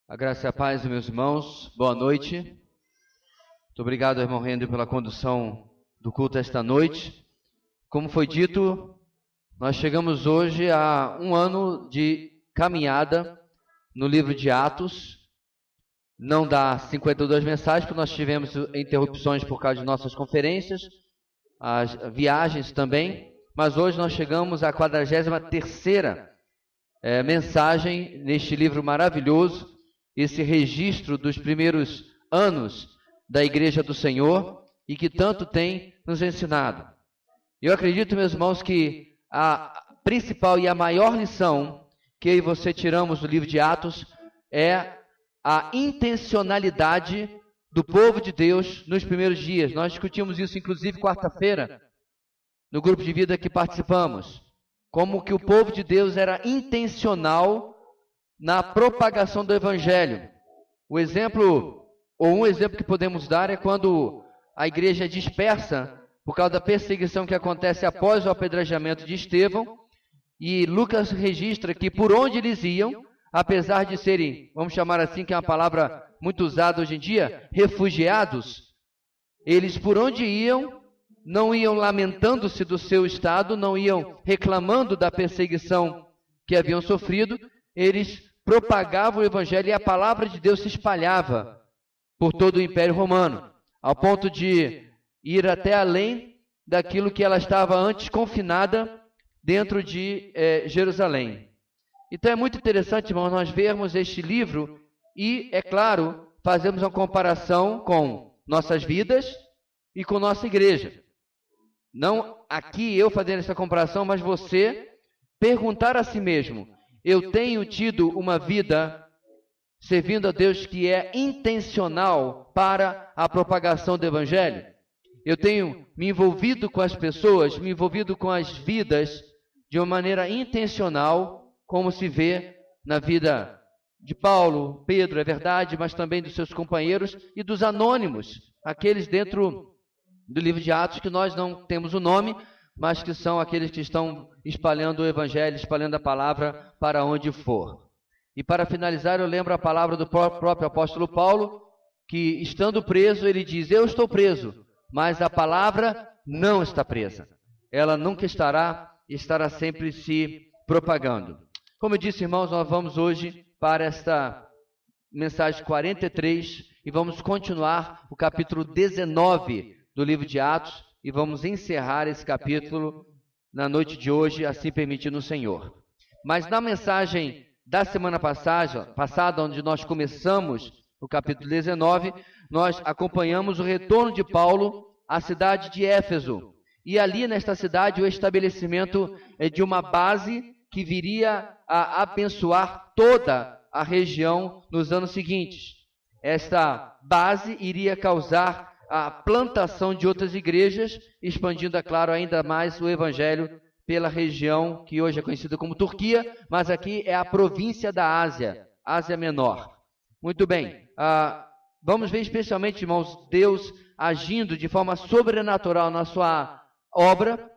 A graça e a paz, meus irmãos, boa noite. Muito obrigado, irmão Rendo, pela condução do culto esta noite. Como foi dito, nós chegamos hoje a um ano de caminhada no livro de Atos. Não dá 52 mensagens, porque nós tivemos interrupções por causa de nossas conferências, as viagens também, mas hoje nós chegamos à 43ª mensagem neste livro maravilhoso, esse registro dos primeiros anos da Igreja do Senhor e que tanto tem nos ensinado. Eu acredito, meus irmãos, que a principal e a maior lição que eu e você tiramos do livro de Atos é a intencionalidade do povo de Deus nos primeiros dias. Nós discutimos isso, inclusive, quarta-feira, no grupo de vida que participamos. Como que o povo de Deus era intencional na propagação do Evangelho. O exemplo, ou um exemplo que podemos dar é quando a igreja é dispersa por causa da perseguição que acontece após o apedrejamento de Estevão, e Lucas registra que por onde eles iam, apesar de serem, vamos chamar assim, que é uma palavra muito usada hoje em dia, refugiados, eles por onde iam, não iam lamentando-se do seu estado, não iam reclamando da perseguição que haviam sofrido, eles propagavam o Evangelho e a palavra de Deus se espalhava por todo o Império Romano, ao ponto de ir até além daquilo que ela estava antes confinada dentro de Jerusalém. Então é muito interessante, irmãos, nós vermos este livro e, é claro, fazemos uma comparação com nossas vidas e com nossa igreja. Não aqui eu fazendo essa comparação, mas você perguntar a si mesmo: eu tenho tido uma vida servindo a Deus que é intencional para a propagação do Evangelho? Eu tenho me envolvido com as pessoas, me envolvido com as vidas de uma maneira intencional, como se vê na vida de Paulo, Pedro, é verdade, mas também dos seus companheiros e dos anônimos, aqueles dentro do livro de Atos que nós não temos o nome, mas que são aqueles que estão espalhando o Evangelho, espalhando a palavra para onde for. E para finalizar, eu lembro a palavra do próprio apóstolo Paulo, que estando preso, ele diz: eu estou preso, mas a palavra não está presa. Ela nunca estará sempre se propagando. Como eu disse, irmãos, nós vamos hoje para esta mensagem 43 e vamos continuar o capítulo 19 do livro de Atos e vamos encerrar esse capítulo na noite de hoje, assim permitindo o Senhor. Mas na mensagem da semana passada, onde nós começamos o capítulo 19, nós acompanhamos o retorno de Paulo à cidade de Éfeso. E ali nesta cidade o estabelecimento de uma base que viria a abençoar toda a região nos anos seguintes. Esta base iria causar a plantação de outras igrejas, expandindo, é claro, ainda mais o Evangelho pela região que hoje é conhecida como Turquia, mas aqui é a província da Ásia, Ásia Menor. Muito bem, vamos ver especialmente, irmãos, Deus agindo de forma sobrenatural na sua obra,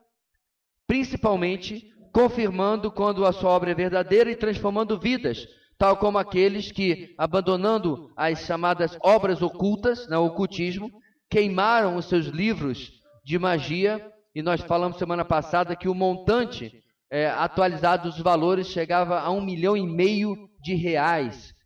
principalmente confirmando quando a sua obra é verdadeira e transformando vidas, tal como aqueles que, abandonando as chamadas obras ocultas, o ocultismo, queimaram os seus livros de magia, e nós falamos semana passada que o montante atualizado dos valores chegava a R$ 1,5 milhão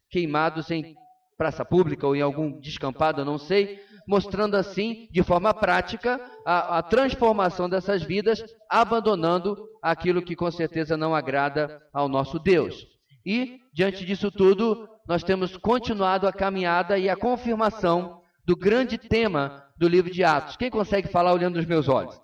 queimados em praça pública ou em algum descampado, eu não sei, mostrando assim, de forma prática, a transformação dessas vidas, abandonando aquilo que com certeza não agrada ao nosso Deus. E, diante disso tudo, nós temos continuado a caminhada e a confirmação do grande tema do livro de Atos. Quem consegue falar olhando nos meus olhos?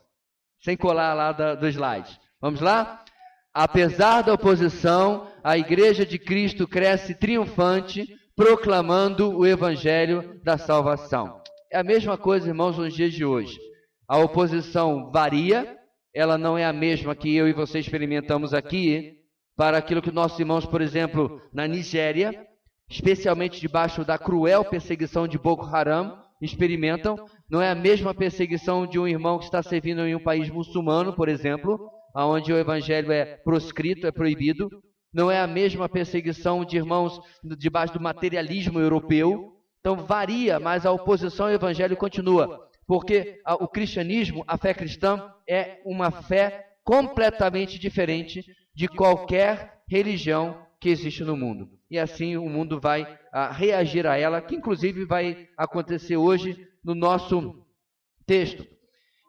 Sem colar lá do slide. Vamos lá? Apesar da oposição, a Igreja de Cristo cresce triunfante, proclamando o Evangelho da salvação. É a mesma coisa, irmãos, nos dias de hoje. A oposição varia, ela não é a mesma que eu e você experimentamos aqui, para aquilo que nossos irmãos, por exemplo, na Nigéria, especialmente debaixo da cruel perseguição de Boko Haram, experimentam. Não é a mesma perseguição de um irmão que está servindo em um país muçulmano, por exemplo, onde o evangelho é proscrito, é proibido. não é a mesma perseguição de irmãos debaixo do materialismo europeu. Então varia, mas a oposição ao evangelho continua, porque o cristianismo, a fé cristã, é uma fé completamente diferente de qualquer religião que existe no mundo. E assim o mundo vai reagir a ela, que inclusive vai acontecer hoje no nosso texto.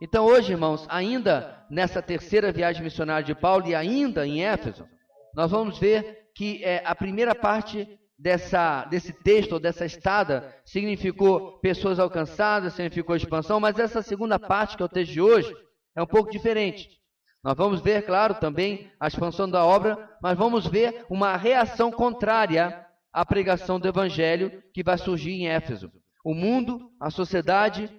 Então hoje, irmãos, ainda nessa terceira viagem missionária de Paulo e ainda em Éfeso, nós vamos ver que a primeira parte desse texto, ou dessa estada, significou pessoas alcançadas, significou expansão, mas essa segunda parte, que é o texto de hoje, é um pouco diferente. Nós vamos ver, claro, também a expansão da obra, mas vamos ver uma reação contrária à pregação do Evangelho que vai surgir em Éfeso. O mundo, a sociedade,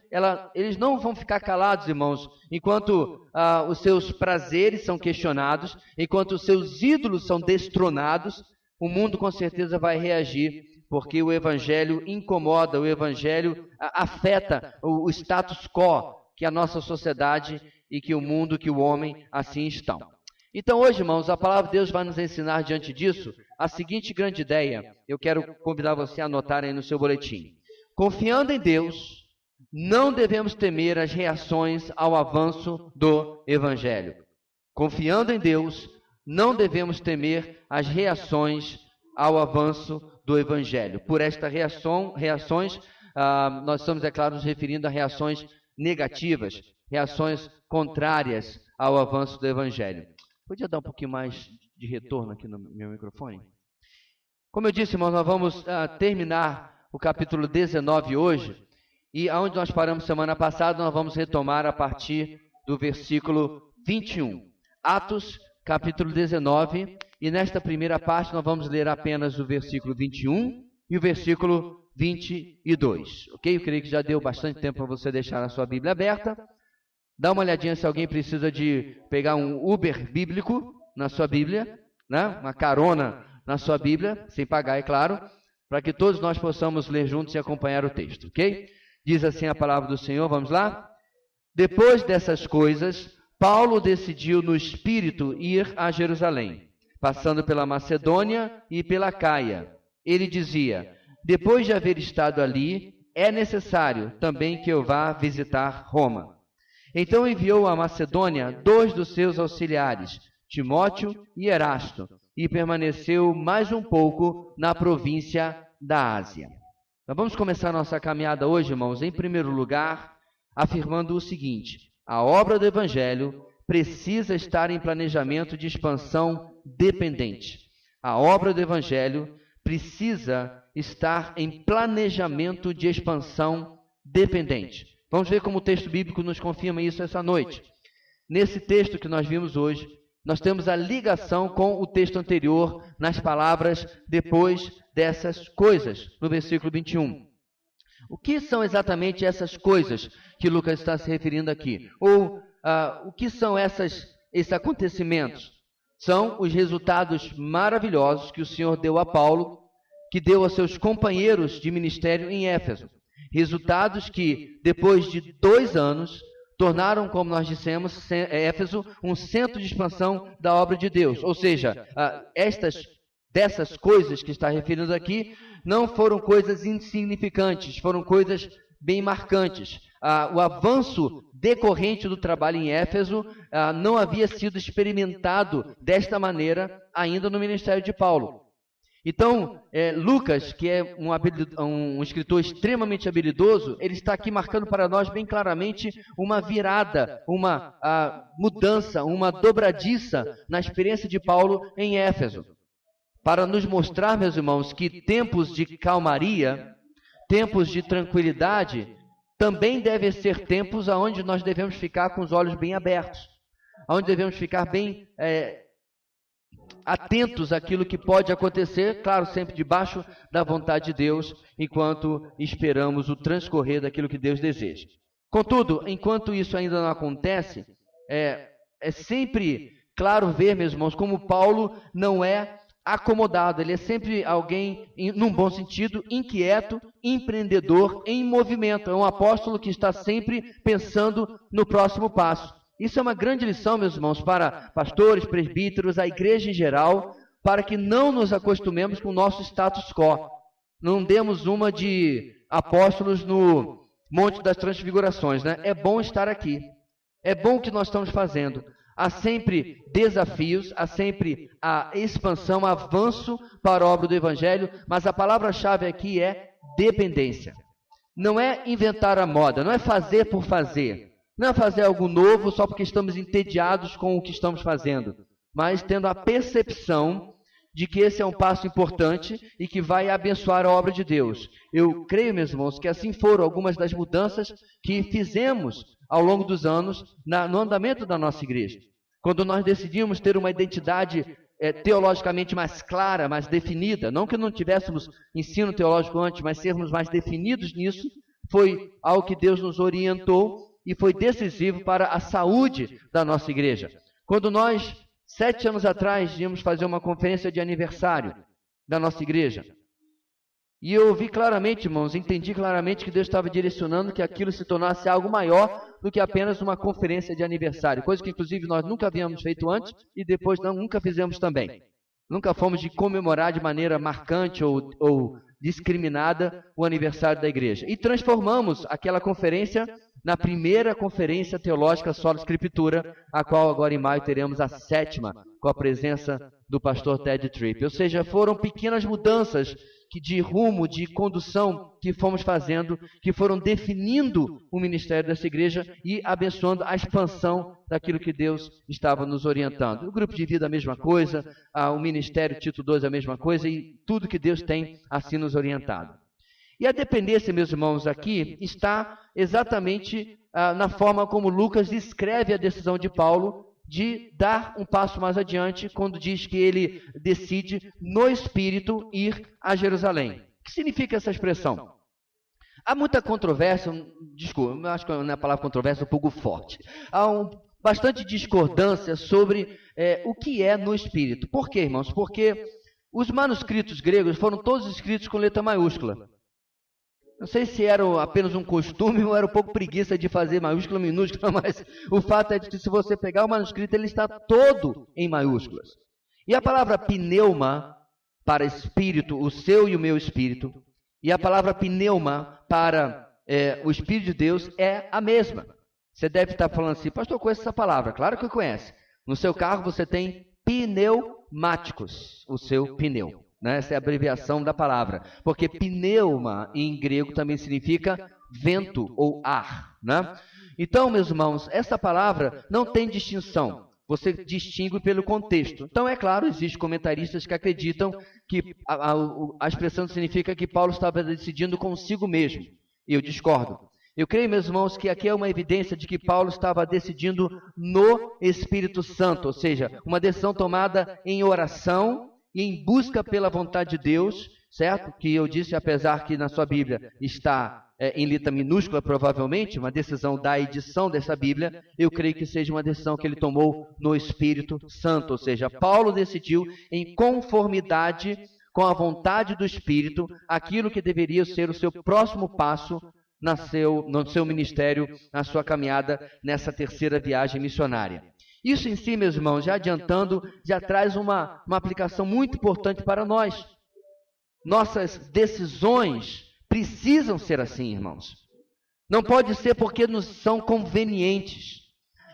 eles não vão ficar calados, irmãos, enquanto os seus prazeres são questionados, enquanto os seus ídolos são destronados. O mundo com certeza vai reagir, porque o Evangelho incomoda, o Evangelho afeta o status quo que a nossa sociedade e que o mundo, que o homem assim estão. Então hoje, irmãos, a palavra de Deus vai nos ensinar diante disso a seguinte grande ideia. Eu quero convidar você a anotar aí no seu boletim. Confiando em Deus, não devemos temer as reações ao avanço do Evangelho. Confiando em Deus, não devemos temer as reações ao avanço do Evangelho. Por estas reações, nós estamos, é claro, nos referindo a reações negativas, reações contrárias ao avanço do Evangelho. Podia dar um pouquinho mais de retorno aqui no meu microfone? Como eu disse, irmãos, nós vamos terminar o capítulo 19 hoje, e aonde nós paramos semana passada, nós vamos retomar a partir do versículo 21. Atos, capítulo 19, e nesta primeira parte nós vamos ler apenas o versículo 21 e o versículo 22, ok? Eu creio que já deu bastante tempo para você deixar a sua Bíblia aberta. Dá uma olhadinha se alguém precisa de pegar um Uber bíblico na sua Bíblia, né? Uma carona na sua Bíblia, sem pagar, é claro, para que todos nós possamos ler juntos e acompanhar o texto, ok? Diz assim a palavra do Senhor, vamos lá? Depois dessas coisas, Paulo decidiu no Espírito ir a Jerusalém, passando pela Macedônia e pela Caia. Ele dizia, depois de haver estado ali, é necessário também que eu vá visitar Roma. Então enviou a Macedônia 2 dos seus auxiliares, Timóteo e Erasto, e permaneceu mais um pouco na província da Ásia. Nós vamos começar nossa caminhada hoje, irmãos, em primeiro lugar, afirmando o seguinte: a obra do Evangelho precisa estar em planejamento de expansão dependente. A obra do Evangelho precisa estar em planejamento de expansão dependente. Vamos ver como o texto bíblico nos confirma isso essa noite. Nesse texto que nós vimos hoje, nós temos a ligação com o texto anterior nas palavras depois dessas coisas, no versículo 21. O que são exatamente essas coisas que Lucas está se referindo aqui? Ou o que são esses acontecimentos? São os resultados maravilhosos que o Senhor deu a Paulo, que deu a seus companheiros de ministério em Éfeso. Resultados que, depois de 2 anos, tornaram, como nós dissemos, Éfeso um centro de expansão da obra de Deus. Ou seja, dessas coisas que está referindo aqui, não foram coisas insignificantes, foram coisas bem marcantes. O avanço decorrente do trabalho em Éfeso não havia sido experimentado desta maneira ainda no ministério de Paulo. Então, Lucas, que é um escritor extremamente habilidoso, ele está aqui marcando para nós bem claramente uma virada, uma mudança, uma dobradiça na experiência de Paulo em Éfeso. Para nos mostrar, meus irmãos, que tempos de calmaria, tempos de tranquilidade, também devem ser tempos onde nós devemos ficar com os olhos bem abertos, onde devemos ficar bem atentos àquilo que pode acontecer, claro, sempre debaixo da vontade de Deus, enquanto esperamos o transcorrer daquilo que Deus deseja. Contudo, enquanto isso ainda não acontece, é sempre claro ver, meus irmãos, como Paulo não é acomodado, ele é sempre alguém, num bom sentido, inquieto, empreendedor, em movimento. É um apóstolo que está sempre pensando no próximo passo. Isso é uma grande lição, meus irmãos, para pastores, presbíteros, a igreja em geral, para que não nos acostumemos com o nosso status quo. Não demos uma de apóstolos no Monte das Transfigurações, né? É bom estar aqui. É bom o que nós estamos fazendo. Há sempre desafios, há sempre a expansão, avanço para a obra do Evangelho, mas a palavra-chave aqui é dependência. Não é inventar a moda, não é fazer por fazer, não é fazer algo novo só porque estamos entediados com o que estamos fazendo, mas tendo a percepção de que esse é um passo importante e que vai abençoar a obra de Deus. Eu creio, meus irmãos, que assim foram algumas das mudanças que fizemos ao longo dos anos no andamento da nossa igreja. Quando nós decidimos ter uma identidade teologicamente mais clara, mais definida, não que não tivéssemos ensino teológico antes, mas sermos mais definidos nisso, foi algo que Deus nos orientou e foi decisivo para a saúde da nossa igreja. Quando nós 7 anos atrás, íamos fazer uma conferência de aniversário da nossa igreja. E eu vi claramente, irmãos, entendi claramente que Deus estava direcionando que aquilo se tornasse algo maior do que apenas uma conferência de aniversário. Coisa que, inclusive, nós nunca havíamos feito antes e depois nunca fizemos também. Nunca fomos de comemorar de maneira marcante ou discriminada o aniversário da igreja. E transformamos aquela conferência na primeira conferência teológica Sola Escritura, a qual agora em maio teremos a 7ª, com a presença do pastor Ted Tripp. Ou seja, foram pequenas mudanças de rumo, de condução que fomos fazendo, que foram definindo o ministério dessa igreja e abençoando a expansão daquilo que Deus estava nos orientando. O grupo de vida a mesma coisa, o ministério Tito II a mesma coisa e tudo que Deus tem assim nos orientado. E a dependência, meus irmãos, aqui está exatamente na forma como Lucas descreve a decisão de Paulo de dar um passo mais adiante quando diz que ele decide no Espírito ir a Jerusalém. O que significa essa expressão? Há muita controvérsia, desculpa, acho que a palavra controvérsia é um pouco forte. Há bastante discordância sobre o que é no Espírito. Por quê, irmãos? Porque os manuscritos gregos foram todos escritos com letra maiúscula. Não sei se era apenas um costume ou era um pouco preguiça de fazer maiúscula, minúscula, mas o fato é que se você pegar o manuscrito, ele está todo em maiúsculas. E a palavra pneuma, para espírito, o seu e o meu espírito, e a palavra pneuma para o Espírito de Deus é a mesma. Você deve estar falando assim, pastor, eu conheço essa palavra. Claro que eu conheço. No seu carro você tem pneumáticos, o seu pneu. Essa é a abreviação da palavra, porque pneuma em grego também significa vento ou ar. Né? Então, meus irmãos, essa palavra não tem distinção, você distingue pelo contexto. Então, é claro, existem comentaristas que acreditam que a expressão significa que Paulo estava decidindo consigo mesmo, e eu discordo. Eu creio, meus irmãos, que aqui é uma evidência de que Paulo estava decidindo no Espírito Santo, ou seja, uma decisão tomada em oração, e em busca pela vontade de Deus, certo? Que eu disse, apesar que na sua Bíblia está em letra minúscula, provavelmente, uma decisão da edição dessa Bíblia, eu creio que seja uma decisão que ele tomou no Espírito Santo, ou seja, Paulo decidiu em conformidade com a vontade do Espírito, aquilo que deveria ser o seu próximo passo no seu ministério, na sua caminhada nessa terceira viagem missionária. Isso em si, meus irmãos, já adiantando, já traz uma aplicação muito importante para nós. Nossas decisões precisam ser assim, irmãos. Não pode ser porque nos são convenientes.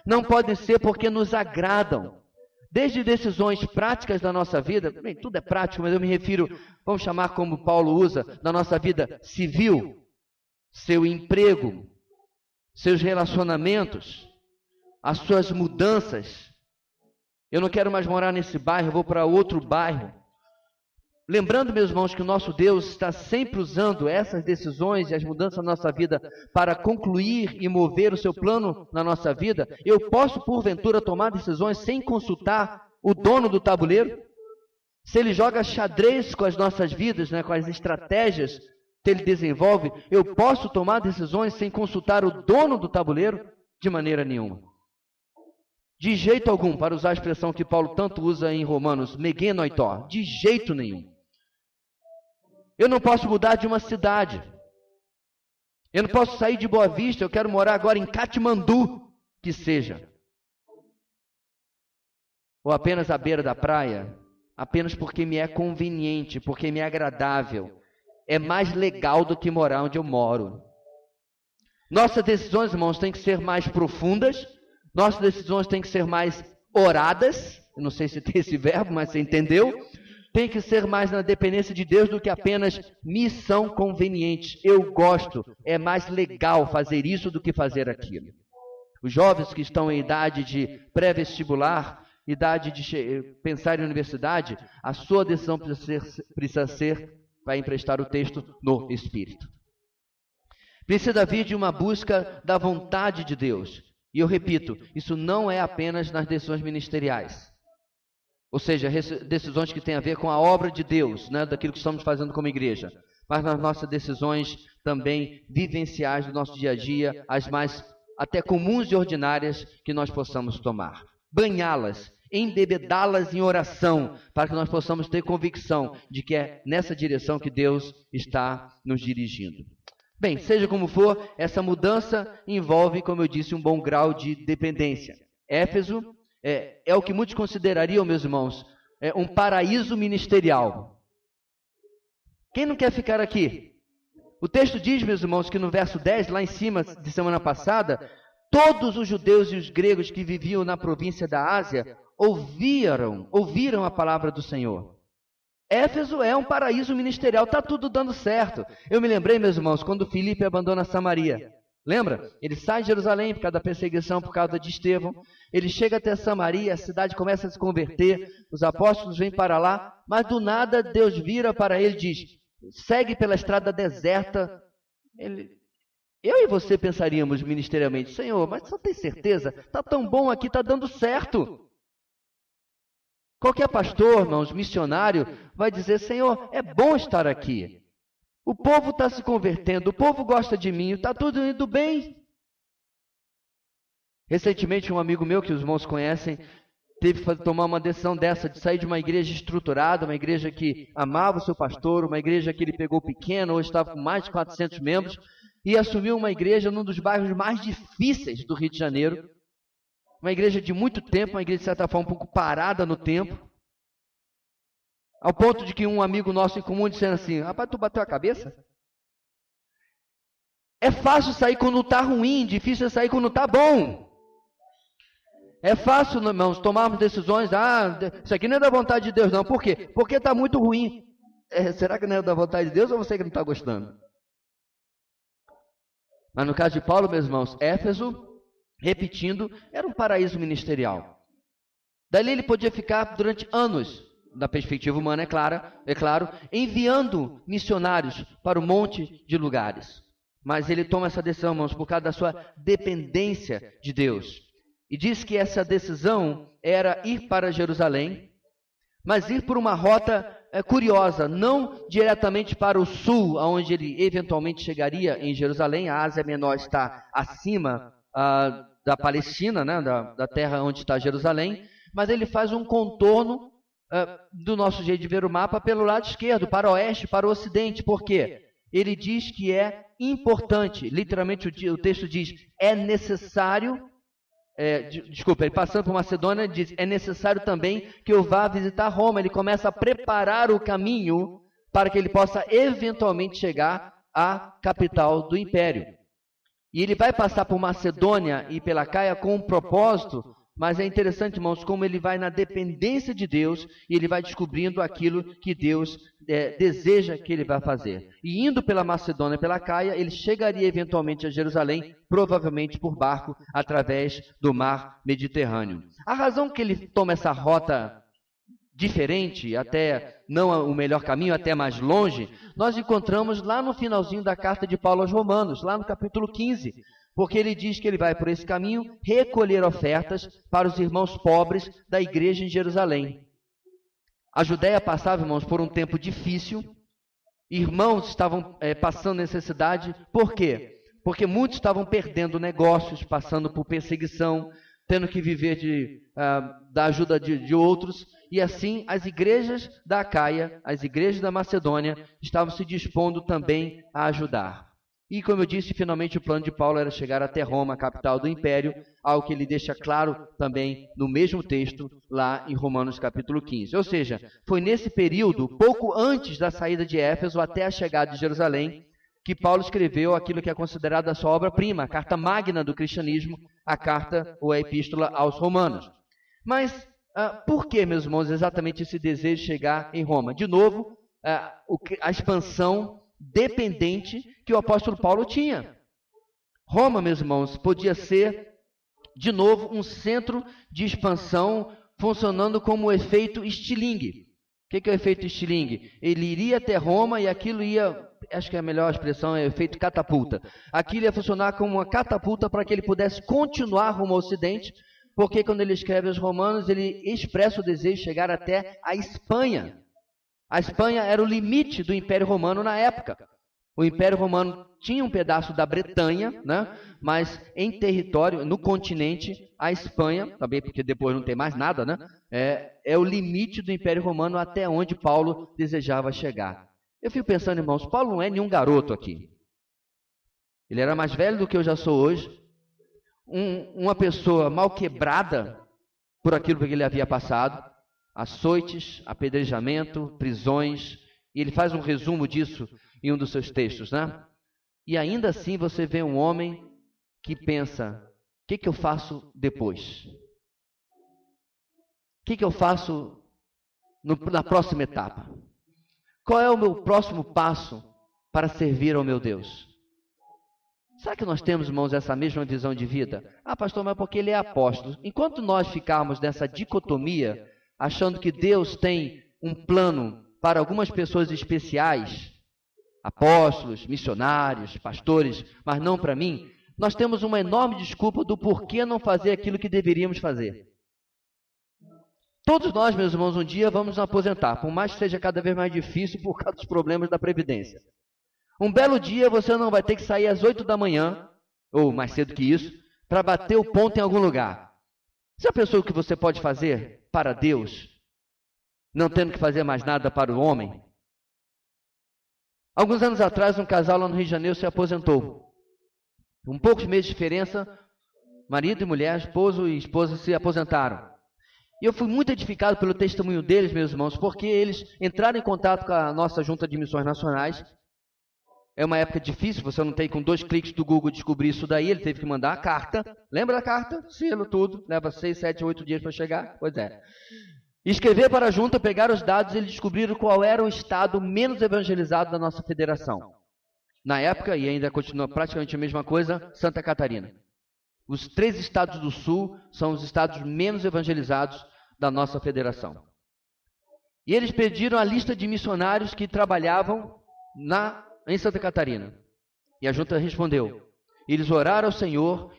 Não pode ser porque nos agradam. Desde decisões práticas da nossa vida, bem, tudo é prático, mas eu me refiro, vamos chamar como Paulo usa, da nossa vida civil, seu emprego, seus relacionamentos, as suas mudanças. Eu não quero mais morar nesse bairro, eu vou para outro bairro. Lembrando, meus irmãos, que o nosso Deus está sempre usando essas decisões e as mudanças na nossa vida para concluir e mover o seu plano na nossa vida. Eu posso, porventura, tomar decisões sem consultar o dono do tabuleiro? Se ele joga xadrez com as nossas vidas, com as estratégias que ele desenvolve, eu posso tomar decisões sem consultar o dono do tabuleiro? De maneira nenhuma. De jeito algum, para usar a expressão que Paulo tanto usa em Romanos, megenoitó, de jeito nenhum. Eu não posso mudar de uma cidade. Eu não posso sair de Boa Vista, eu quero morar agora em Katmandu, que seja. Ou apenas à beira da praia, apenas porque me é conveniente, porque me é agradável. É mais legal do que morar onde eu moro. Nossas decisões, irmãos, têm que ser mais profundas. Nossas decisões têm que ser mais oradas. Eu não sei se tem esse verbo, mas você entendeu. Tem que ser mais na dependência de Deus do que apenas missão conveniente. Eu gosto, é mais legal fazer isso do que fazer aquilo. Os jovens que estão em idade de pré-vestibular, idade de pensar em universidade, a sua decisão precisa ser, vai emprestar o texto, no Espírito. Precisa vir de uma busca da vontade de Deus. E eu repito, isso não é apenas nas decisões ministeriais. Ou seja, decisões que têm a ver com a obra de Deus, né, daquilo que estamos fazendo como igreja. Mas nas nossas decisões também vivenciais do nosso dia a dia, as mais até comuns e ordinárias que nós possamos tomar. Banhá-las, embebedá-las em oração, para que nós possamos ter convicção de que é nessa direção que Deus está nos dirigindo. Bem, seja como for, essa mudança envolve, como eu disse, um bom grau de dependência. Éfeso é o que muitos considerariam, meus irmãos, um paraíso ministerial. Quem não quer ficar aqui? O texto diz, meus irmãos, que no verso 10, lá em cima de semana passada, todos os judeus e os gregos que viviam na província da Ásia ouviram a palavra do Senhor. Éfeso é um paraíso ministerial, está tudo dando certo. Eu me lembrei, meus irmãos, quando Filipe abandona Samaria. Lembra? Ele sai de Jerusalém por causa da perseguição, por causa de Estevão. Ele chega até Samaria, a cidade começa a se converter, os apóstolos vêm para lá, mas do nada Deus vira para ele e diz, segue pela estrada deserta. Eu e você pensaríamos ministerialmente, Senhor, mas só tem certeza? Está tão bom aqui, está dando certo. Qualquer pastor, irmãos, missionário, vai dizer, Senhor, é bom estar aqui. O povo está se convertendo, o povo gosta de mim, está tudo indo bem. Recentemente, um amigo meu, que os irmãos conhecem, teve que tomar uma decisão dessa, de sair de uma igreja estruturada, uma igreja que amava o seu pastor, uma igreja que ele pegou pequena, hoje estava com mais de 400 membros, e assumiu uma igreja num dos bairros mais difíceis do Rio de Janeiro. Uma igreja de muito tempo, uma igreja de certa forma um pouco parada no tempo. Ao ponto de que um amigo nosso em comum dizendo assim, rapaz, tu bateu a cabeça? É fácil sair quando está ruim, difícil é sair quando está bom. É fácil, irmãos, tomarmos decisões, isso aqui não é da vontade de Deus não. Por quê? Porque está muito ruim. Será que não é da vontade de Deus ou você que não está gostando? Mas no caso de Paulo, meus irmãos, Éfeso, repetindo, era um paraíso ministerial. Dali ele podia ficar durante anos, da perspectiva humana, é claro, enviando missionários para um monte de lugares. Mas ele toma essa decisão, irmãos, por causa da sua dependência de Deus. E diz que essa decisão era ir para Jerusalém, mas ir por uma rota curiosa, não diretamente para o sul, aonde ele eventualmente chegaria em Jerusalém. A Ásia Menor está acima da Palestina, né, da terra onde está Jerusalém, mas ele faz um contorno do nosso jeito de ver o mapa pelo lado esquerdo, para o oeste, para o ocidente. Por quê? Ele diz que é importante, literalmente o texto diz, é necessário, ele passando por Macedônia, ele diz, é necessário também que eu vá visitar Roma. Ele começa a preparar o caminho para que ele possa eventualmente chegar à capital do império. E ele vai passar por Macedônia e pela Caia com um propósito, mas é interessante, irmãos, como ele vai na dependência de Deus e ele vai descobrindo aquilo que Deus deseja que ele vai fazer. E indo pela Macedônia e pela Caia, ele chegaria eventualmente a Jerusalém, provavelmente por barco, através do mar Mediterrâneo. A razão que ele toma essa rota diferente, até não o melhor caminho, até mais longe, nós encontramos lá no finalzinho da carta de Paulo aos Romanos, lá no capítulo 15, porque ele diz que ele vai por esse caminho recolher ofertas para os irmãos pobres da igreja em Jerusalém. A Judéia passava, irmãos, por um tempo difícil, irmãos estavam passando necessidade, por quê? Porque muitos estavam perdendo negócios, passando por perseguição, tendo que viver da ajuda de outros, e assim as igrejas da Acaia, as igrejas da Macedônia, estavam se dispondo também a ajudar. E, como eu disse, finalmente o plano de Paulo era chegar até Roma, a capital do império, algo que ele deixa claro também no mesmo texto, lá em Romanos capítulo 15. Ou seja, foi nesse período, pouco antes da saída de Éfeso até a chegada de Jerusalém, que Paulo escreveu aquilo que é considerado a sua obra-prima, a carta magna do cristianismo, a carta ou a epístola aos Romanos. Mas por que, meus irmãos, exatamente esse desejo de chegar em Roma? De novo, a expansão dependente que o apóstolo Paulo tinha. Roma, meus irmãos, podia ser, de novo, um centro de expansão funcionando como o efeito estilingue. O que é o efeito estilingue? Ele iria até Roma e aquilo ia, acho que a melhor expressão é o efeito catapulta. Aquilo ia funcionar como uma catapulta para que ele pudesse continuar rumo ao ocidente, porque quando ele escreve aos Romanos, ele expressa o desejo de chegar até a Espanha. A Espanha era o limite do Império Romano na época. O Império Romano tinha um pedaço da Bretanha, né? Mas em território, no continente, a Espanha, também porque depois não tem mais nada, né? É o limite do Império Romano até onde Paulo desejava chegar. Eu fico pensando, irmãos, Paulo não é nenhum garoto aqui. Ele era mais velho do que eu já sou hoje. Uma pessoa mal quebrada por aquilo que ele havia passado. Açoites, apedrejamento, prisões, e ele faz um resumo disso em um dos seus textos, né? E ainda assim você vê um homem que pensa, o que eu faço depois? O que eu faço na próxima etapa? Qual é o meu próximo passo para servir ao meu Deus? Será que nós temos, irmãos, essa mesma visão de vida? Ah, pastor, mas porque ele é apóstolo. Enquanto nós ficarmos nessa dicotomia, achando que Deus tem um plano para algumas pessoas especiais, apóstolos, missionários, pastores, mas não para mim, nós temos uma enorme desculpa do porquê não fazer aquilo que deveríamos fazer. Todos nós, meus irmãos, um dia vamos nos aposentar, por mais que seja cada vez mais difícil por causa dos problemas da Previdência. Um belo dia você não vai ter que sair às 8 da manhã, ou mais cedo que isso, para bater o ponto em algum lugar. Já pensou o que você pode fazer para Deus, não tendo que fazer mais nada para o homem? Alguns anos atrás, um casal lá no Rio de Janeiro se aposentou. Com poucos meses de diferença, marido e mulher, esposo e esposa se aposentaram. E eu fui muito edificado pelo testemunho deles, meus irmãos, porque eles entraram em contato com a nossa Junta de Missões Nacionais. É uma época difícil, você não tem com 2 cliques do Google descobrir isso daí, ele teve que mandar a carta. Lembra da carta? Selo, tudo. Leva 6, 7, 8 dias para chegar. Pois é. Escrever para a junta, pegar os dados e eles descobriram qual era o estado menos evangelizado da nossa federação. Na época, e ainda continua praticamente a mesma coisa, Santa Catarina. Os 3 estados do sul são os estados menos evangelizados da nossa federação. E eles pediram a lista de missionários que trabalhavam em Santa Catarina. E a junta respondeu. Eles oraram ao Senhor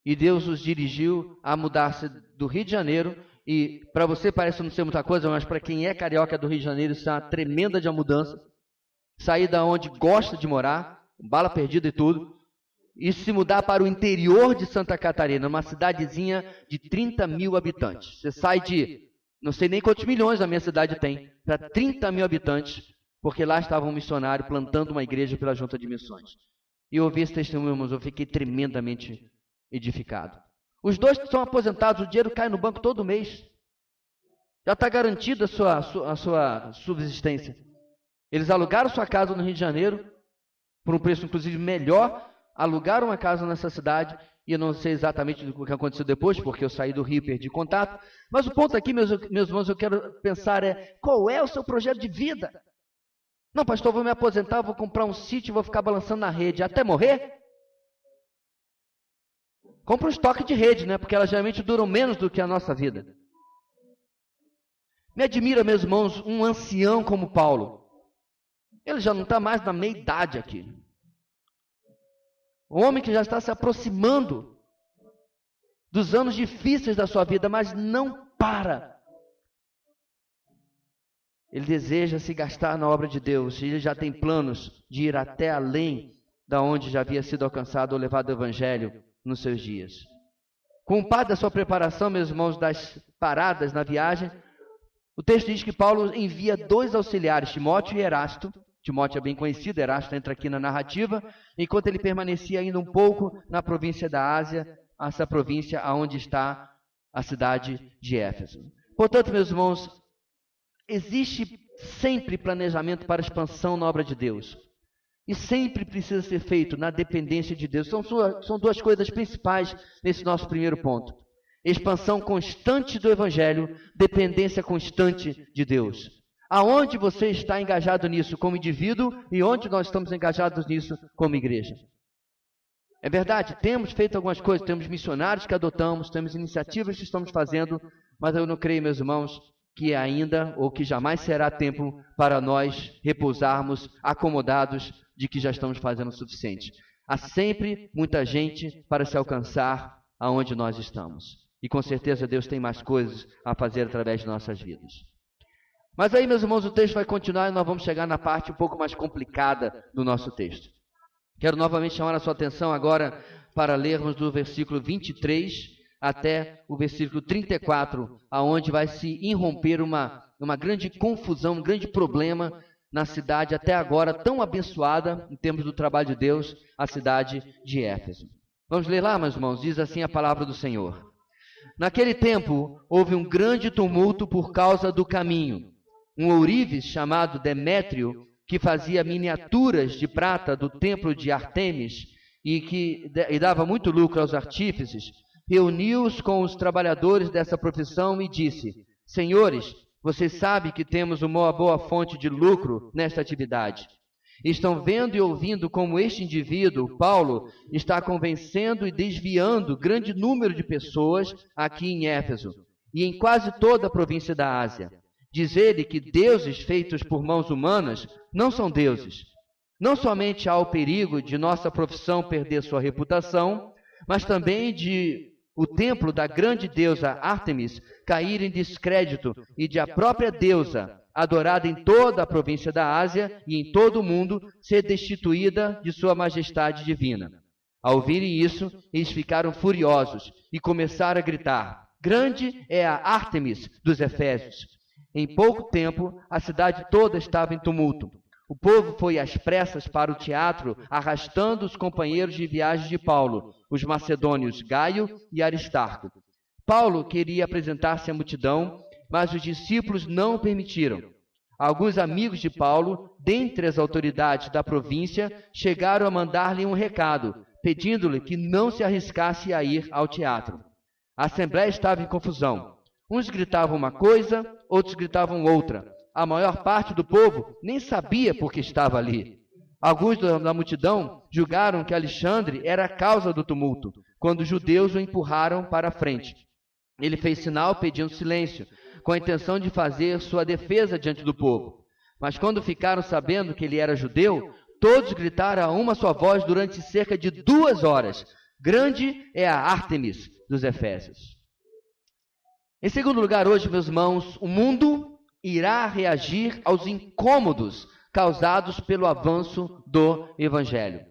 e Deus os dirigiu a mudar-se do Rio de Janeiro. E para você parece não ser muita coisa, mas para quem é carioca do Rio de Janeiro, isso é uma tremenda de uma mudança. Sair da onde gosta de morar, bala perdida e tudo, e se mudar para o interior de Santa Catarina, uma cidadezinha de 30 mil habitantes. Você sai de, não sei nem quantos milhões a minha cidade tem, para 30 mil habitantes, porque lá estava um missionário plantando uma igreja pela Junta de Missões. E eu ouvi esse testemunho, irmãos, eu fiquei tremendamente edificado. Os 2 são aposentados, o dinheiro cai no banco todo mês. Já está garantida a sua subsistência. Eles alugaram sua casa no Rio de Janeiro, por um preço inclusive melhor, alugaram uma casa nessa cidade, e eu não sei exatamente o que aconteceu depois, porque eu saí do Rio e perdi contato. Mas o ponto aqui, meus irmãos, eu quero pensar qual é o seu projeto de vida? Não, pastor, vou me aposentar, vou comprar um sítio e vou ficar balançando na rede até morrer? Compra um estoque de rede, né? Porque elas geralmente duram menos do que a nossa vida. Me admira, meus irmãos, um ancião como Paulo. Ele já não está mais na meia-idade aqui. Um homem que já está se aproximando dos anos difíceis da sua vida, mas não para. Ele deseja se gastar na obra de Deus, e ele já tem planos de ir até além da onde já havia sido alcançado ou levado o evangelho nos seus dias. Com o parte da sua preparação, meus irmãos, das paradas na viagem, o texto diz que Paulo envia 2 auxiliares, Timóteo e Erasto, Timóteo é bem conhecido, Erasto entra aqui na narrativa, enquanto ele permanecia ainda um pouco na província da Ásia, essa província onde está a cidade de Éfeso. Portanto, meus irmãos, existe sempre planejamento para expansão na obra de Deus. E sempre precisa ser feito na dependência de Deus. São duas coisas principais nesse nosso primeiro ponto. Expansão constante do Evangelho, dependência constante de Deus. Aonde você está engajado nisso como indivíduo e onde nós estamos engajados nisso como igreja? É verdade, temos feito algumas coisas, temos missionários que adotamos, temos iniciativas que estamos fazendo, mas eu não creio, meus irmãos, que ainda ou que jamais será tempo para nós repousarmos acomodados de que já estamos fazendo o suficiente. Há sempre muita gente para se alcançar aonde nós estamos. E com certeza Deus tem mais coisas a fazer através de nossas vidas. Mas aí, meus irmãos, o texto vai continuar e nós vamos chegar na parte um pouco mais complicada do nosso texto. Quero novamente chamar a sua atenção agora para lermos do versículo 23 até o versículo 34, aonde vai se irromper uma grande confusão, um grande problema na cidade até agora tão abençoada, em termos do trabalho de Deus, a cidade de Éfeso. Vamos ler lá, meus irmãos, diz assim a palavra do Senhor. Naquele tempo, houve um grande tumulto por causa do caminho. Um ourives chamado Demétrio, que fazia miniaturas de prata do templo de Ártemis e dava muito lucro aos artífices, reuniu-os com os trabalhadores dessa profissão e disse: Senhores, vocês sabem que temos uma boa fonte de lucro nesta atividade. Estão vendo e ouvindo como este indivíduo, Paulo, está convencendo e desviando grande número de pessoas aqui em Éfeso e em quase toda a província da Ásia. Diz ele que deuses feitos por mãos humanas não são deuses. Não somente há o perigo de nossa profissão perder sua reputação, mas também de o templo da grande deusa Ártemis cair em descrédito e de a própria deusa, adorada em toda a província da Ásia e em todo o mundo, ser destituída de sua majestade divina. Ao ouvirem isso, eles ficaram furiosos e começaram a gritar: Grande é a Ártemis dos Efésios! Em pouco tempo, a cidade toda estava em tumulto. O povo foi às pressas para o teatro, arrastando os companheiros de viagem de Paulo, os macedônios Gaio e Aristarco. Paulo queria apresentar-se à multidão, mas os discípulos não o permitiram. Alguns amigos de Paulo, dentre as autoridades da província, chegaram a mandar-lhe um recado, pedindo-lhe que não se arriscasse a ir ao teatro. A assembleia estava em confusão. Uns gritavam uma coisa, outros gritavam outra. A maior parte do povo nem sabia por que estava ali. Alguns da multidão julgaram que Alexandre era a causa do tumulto, quando os judeus o empurraram para a frente. Ele fez sinal pedindo silêncio, com a intenção de fazer sua defesa diante do povo. Mas quando ficaram sabendo que ele era judeu, todos gritaram a uma só voz durante cerca de 2 horas: Grande é a Ártemis dos Efésios! Em segundo lugar, hoje, meus irmãos, o mundo irá reagir aos incômodos causados pelo avanço do Evangelho.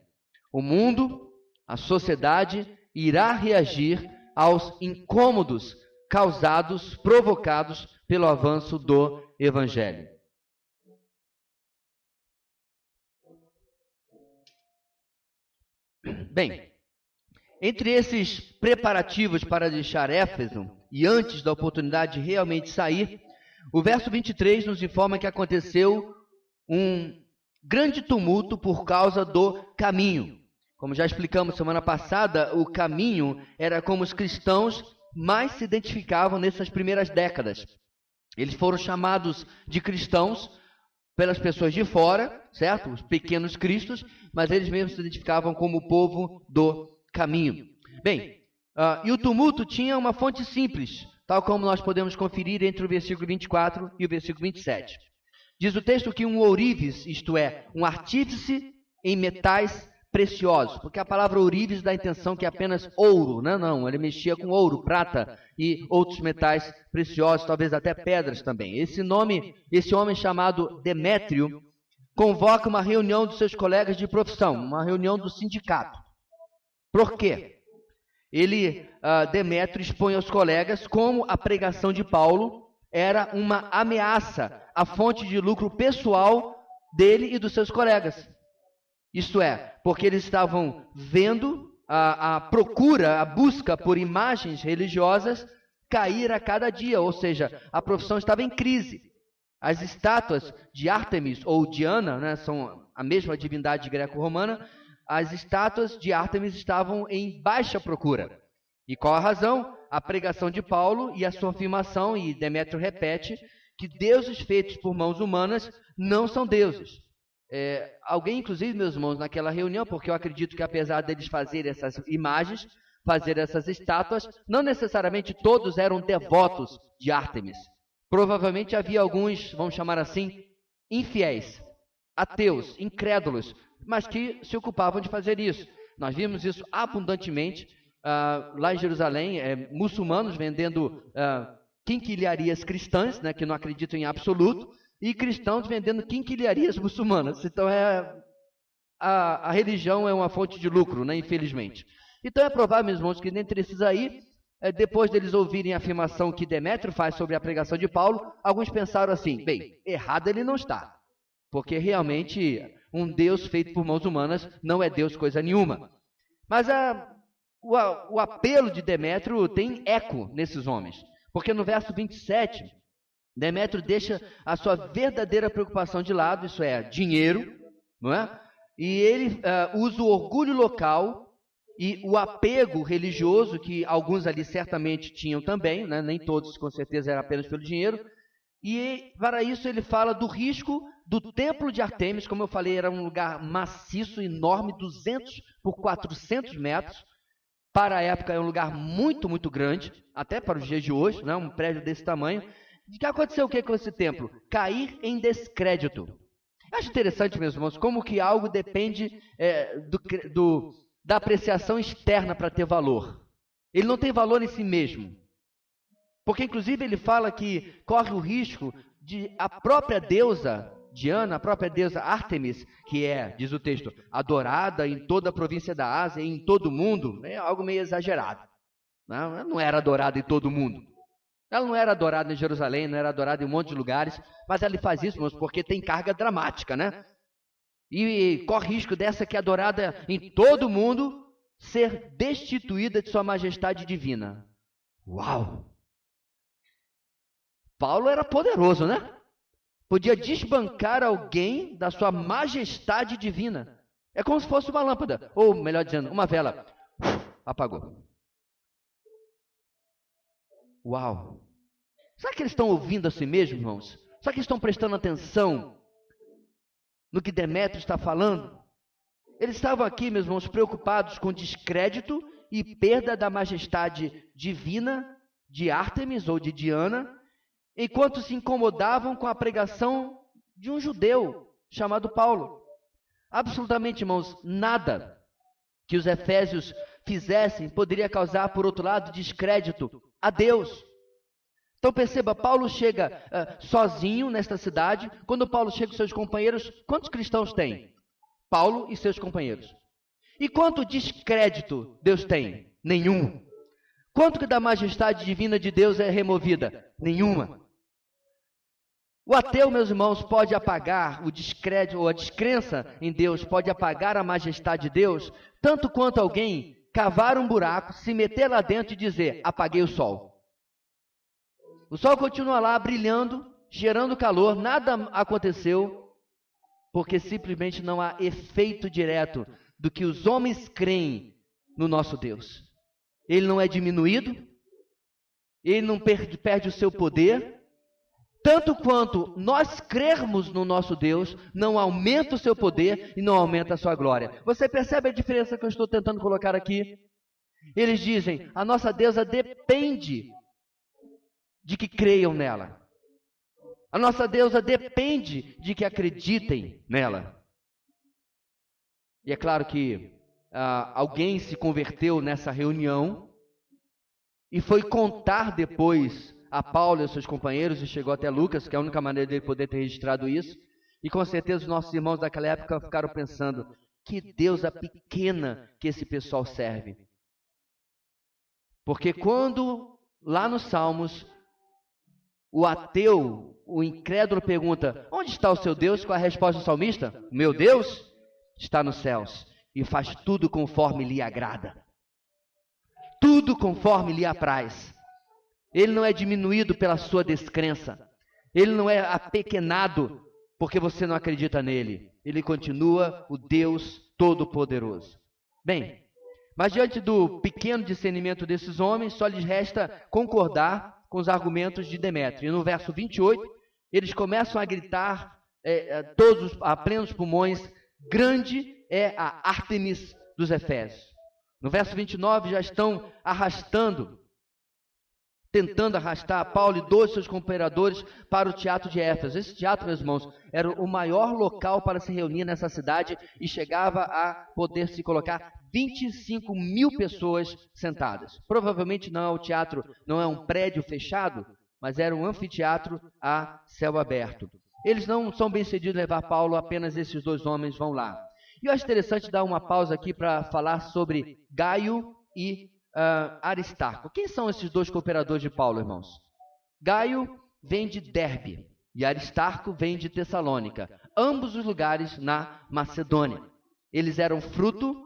O mundo, a sociedade, irá reagir aos incômodos causados, provocados pelo avanço do Evangelho. Bem, entre esses preparativos para deixar Éfeso e antes da oportunidade de realmente sair, o verso 23 nos informa que aconteceu um grande tumulto por causa do caminho. Como já explicamos semana passada, o caminho era como os cristãos mais se identificavam nessas primeiras décadas. Eles foram chamados de cristãos pelas pessoas de fora, certo? Os pequenos cristos, mas eles mesmos se identificavam como o povo do caminho. Bem, e o tumulto tinha uma fonte simples, tal como nós podemos conferir entre o versículo 24 e o versículo 27. Diz o texto que um ourives, isto é, um artífice em metais preciosos, porque a palavra ourives dá a intenção que é apenas ouro, não, ele mexia com ouro, prata e outros metais preciosos, talvez até pedras também. Esse homem chamado Demétrio, convoca uma reunião dos seus colegas de profissão, uma reunião do sindicato. Por quê? Demétrio expõe aos colegas como a pregação de Paulo era uma ameaça à fonte de lucro pessoal dele e dos seus colegas. Isto é, porque eles estavam vendo a procura, a busca por imagens religiosas cair a cada dia, ou seja, a profissão estava em crise. As estátuas de Ártemis ou Diana, né, são a mesma divindade greco-romana, as estátuas de Ártemis estavam em baixa procura. E qual a razão? A pregação de Paulo e a sua afirmação, e Demétrio repete, que deuses feitos por mãos humanas não são deuses. Alguém, inclusive, meus irmãos, naquela reunião, porque eu acredito que apesar deles fazerem essas imagens, fazer essas estátuas, não necessariamente todos eram devotos de Ártemis. Provavelmente havia alguns, vamos chamar assim, infiéis, ateus, incrédulos, mas que se ocupavam de fazer isso. Nós vimos isso abundantemente lá em Jerusalém, muçulmanos vendendo quinquilharias cristãs, né, que não acreditam em absoluto, e cristãos vendendo quinquilharias muçulmanas. Então a religião é uma fonte de lucro, né, infelizmente. Então é provável, meus irmãos, que dentre esses aí, depois deles ouvirem a afirmação que Demétrio faz sobre a pregação de Paulo, alguns pensaram assim, bem, errado ele não está, porque realmente um Deus feito por mãos humanas não é Deus coisa nenhuma. Mas o apelo de Demétrio tem eco nesses homens, porque no verso 27, Demétrio deixa a sua verdadeira preocupação de lado, isso é, dinheiro, não é? E ele usa o orgulho local e o apego religioso, que alguns ali certamente tinham também, né? Nem todos com certeza era apenas pelo dinheiro, e para isso ele fala do risco do templo de Ártemis, como eu falei, era um lugar maciço, enorme, 200 por 400 metros, para a época é um lugar muito, muito grande, até para os dias de hoje, né? Um prédio desse tamanho. O que aconteceu o que com esse templo? Cair em descrédito. Acho interessante, meus irmãos, como que algo depende da apreciação externa para ter valor. Ele não tem valor em si mesmo. Porque, inclusive, ele fala que corre o risco de a própria deusa Diana, a própria deusa Ártemis, que é, diz o texto, adorada em toda a província da Ásia e em todo o mundo, é algo meio exagerado. Ela não era adorada em todo o mundo. Ela não era adorada em Jerusalém, não era adorada em um monte de lugares, mas ela faz isso, irmãos, porque tem carga dramática, né? E corre risco dessa que é adorada em todo o mundo ser destituída de sua majestade divina. Uau! Paulo era poderoso, né? Podia desbancar alguém da sua majestade divina. É como se fosse uma lâmpada, ou melhor dizendo, uma vela. Apagou. Uau! Será que eles estão ouvindo a si mesmos, irmãos? Será que eles estão prestando atenção no que Demétrio está falando? Eles estavam aqui, meus irmãos, preocupados com descrédito e perda da majestade divina de Ártemis ou de Diana, enquanto se incomodavam com a pregação de um judeu chamado Paulo. Absolutamente, irmãos, nada que os efésios fizessem poderia causar, por outro lado, descrédito a Deus. Então perceba, Paulo chega sozinho nesta cidade. Quando Paulo chega com seus companheiros, quantos cristãos tem? Paulo e seus companheiros. E quanto descrédito Deus tem? Nenhum. Quanto que da majestade divina de Deus é removida? Nenhuma. O ateu, meus irmãos, pode apagar o descrédito ou a descrença em Deus, pode apagar a majestade de Deus, tanto quanto alguém cavar um buraco, se meter lá dentro e dizer, apaguei o sol. O sol continua lá brilhando, gerando calor, nada aconteceu, porque simplesmente não há efeito direto do que os homens creem no nosso Deus. Ele não é diminuído, ele não perde o seu poder, tanto quanto nós crermos no nosso Deus, não aumenta o seu poder e não aumenta a sua glória. Você percebe a diferença que eu estou tentando colocar aqui? Eles dizem, a nossa deusa depende de que creiam nela. A nossa deusa depende de que acreditem nela. E é claro que alguém se converteu nessa reunião e foi contar depois a Paulo e aos seus companheiros, e chegou até Lucas, que é a única maneira dele poder ter registrado isso, e com certeza os nossos irmãos daquela época ficaram pensando, que deusa pequena que esse pessoal serve. Porque quando, lá nos Salmos, o ateu, o incrédulo pergunta, onde está o seu Deus? Qual é a resposta do salmista? O meu Deus está nos céus e faz tudo conforme lhe agrada. Tudo conforme lhe apraz. Ele não é diminuído pela sua descrença. Ele não é apequenado porque você não acredita nele. Ele continua o Deus Todo-Poderoso. Bem, mas diante do pequeno discernimento desses homens, só lhes resta concordar com os argumentos de Demétrio. E no verso 28, eles começam a gritar, todos a plenos pulmões, grande é a Ártemis dos Efésios. No verso 29 já estão tentando arrastar Paulo e 2 seus cooperadores para o teatro de Éfeso. Esse teatro, meus irmãos, era o maior local para se reunir nessa cidade e chegava a poder se colocar 25 mil pessoas sentadas. Provavelmente não é o teatro, não é um prédio fechado, mas era um anfiteatro a céu aberto. Eles não são bem-sucedidos em levar Paulo, apenas esses 2 homens vão lá. E eu acho interessante dar uma pausa aqui para falar sobre Gaio e Aristarco. Quem são esses 2 cooperadores de Paulo, irmãos? Gaio vem de Derbe e Aristarco vem de Tessalônica, ambos os lugares na Macedônia. Eles eram fruto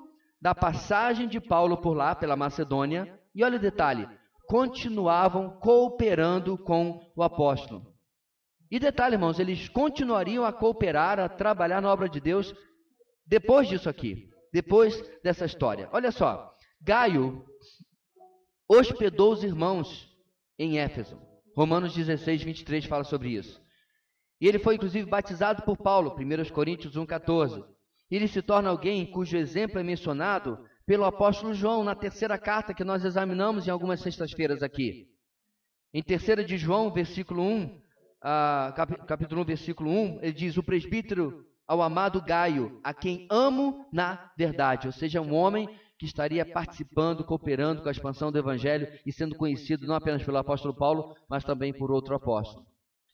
da passagem de Paulo por lá, pela Macedônia, e olha o detalhe, continuavam cooperando com o apóstolo. E detalhe, irmãos, eles continuariam a cooperar, a trabalhar na obra de Deus depois disso aqui, depois dessa história. Olha só, Gaio hospedou os irmãos em Éfeso. Romanos 16, 23 fala sobre isso. E ele foi inclusive batizado por Paulo, 1 Coríntios 1,14. Ele se torna alguém cujo exemplo é mencionado pelo apóstolo João na 3ª carta que nós examinamos em algumas sextas-feiras aqui. Em 3 de João, versículo 1, capítulo 1, versículo 1, ele diz, o presbítero ao amado Gaio, a quem amo na verdade, ou seja, um homem que estaria participando, cooperando com a expansão do Evangelho e sendo conhecido não apenas pelo apóstolo Paulo, mas também por outro apóstolo.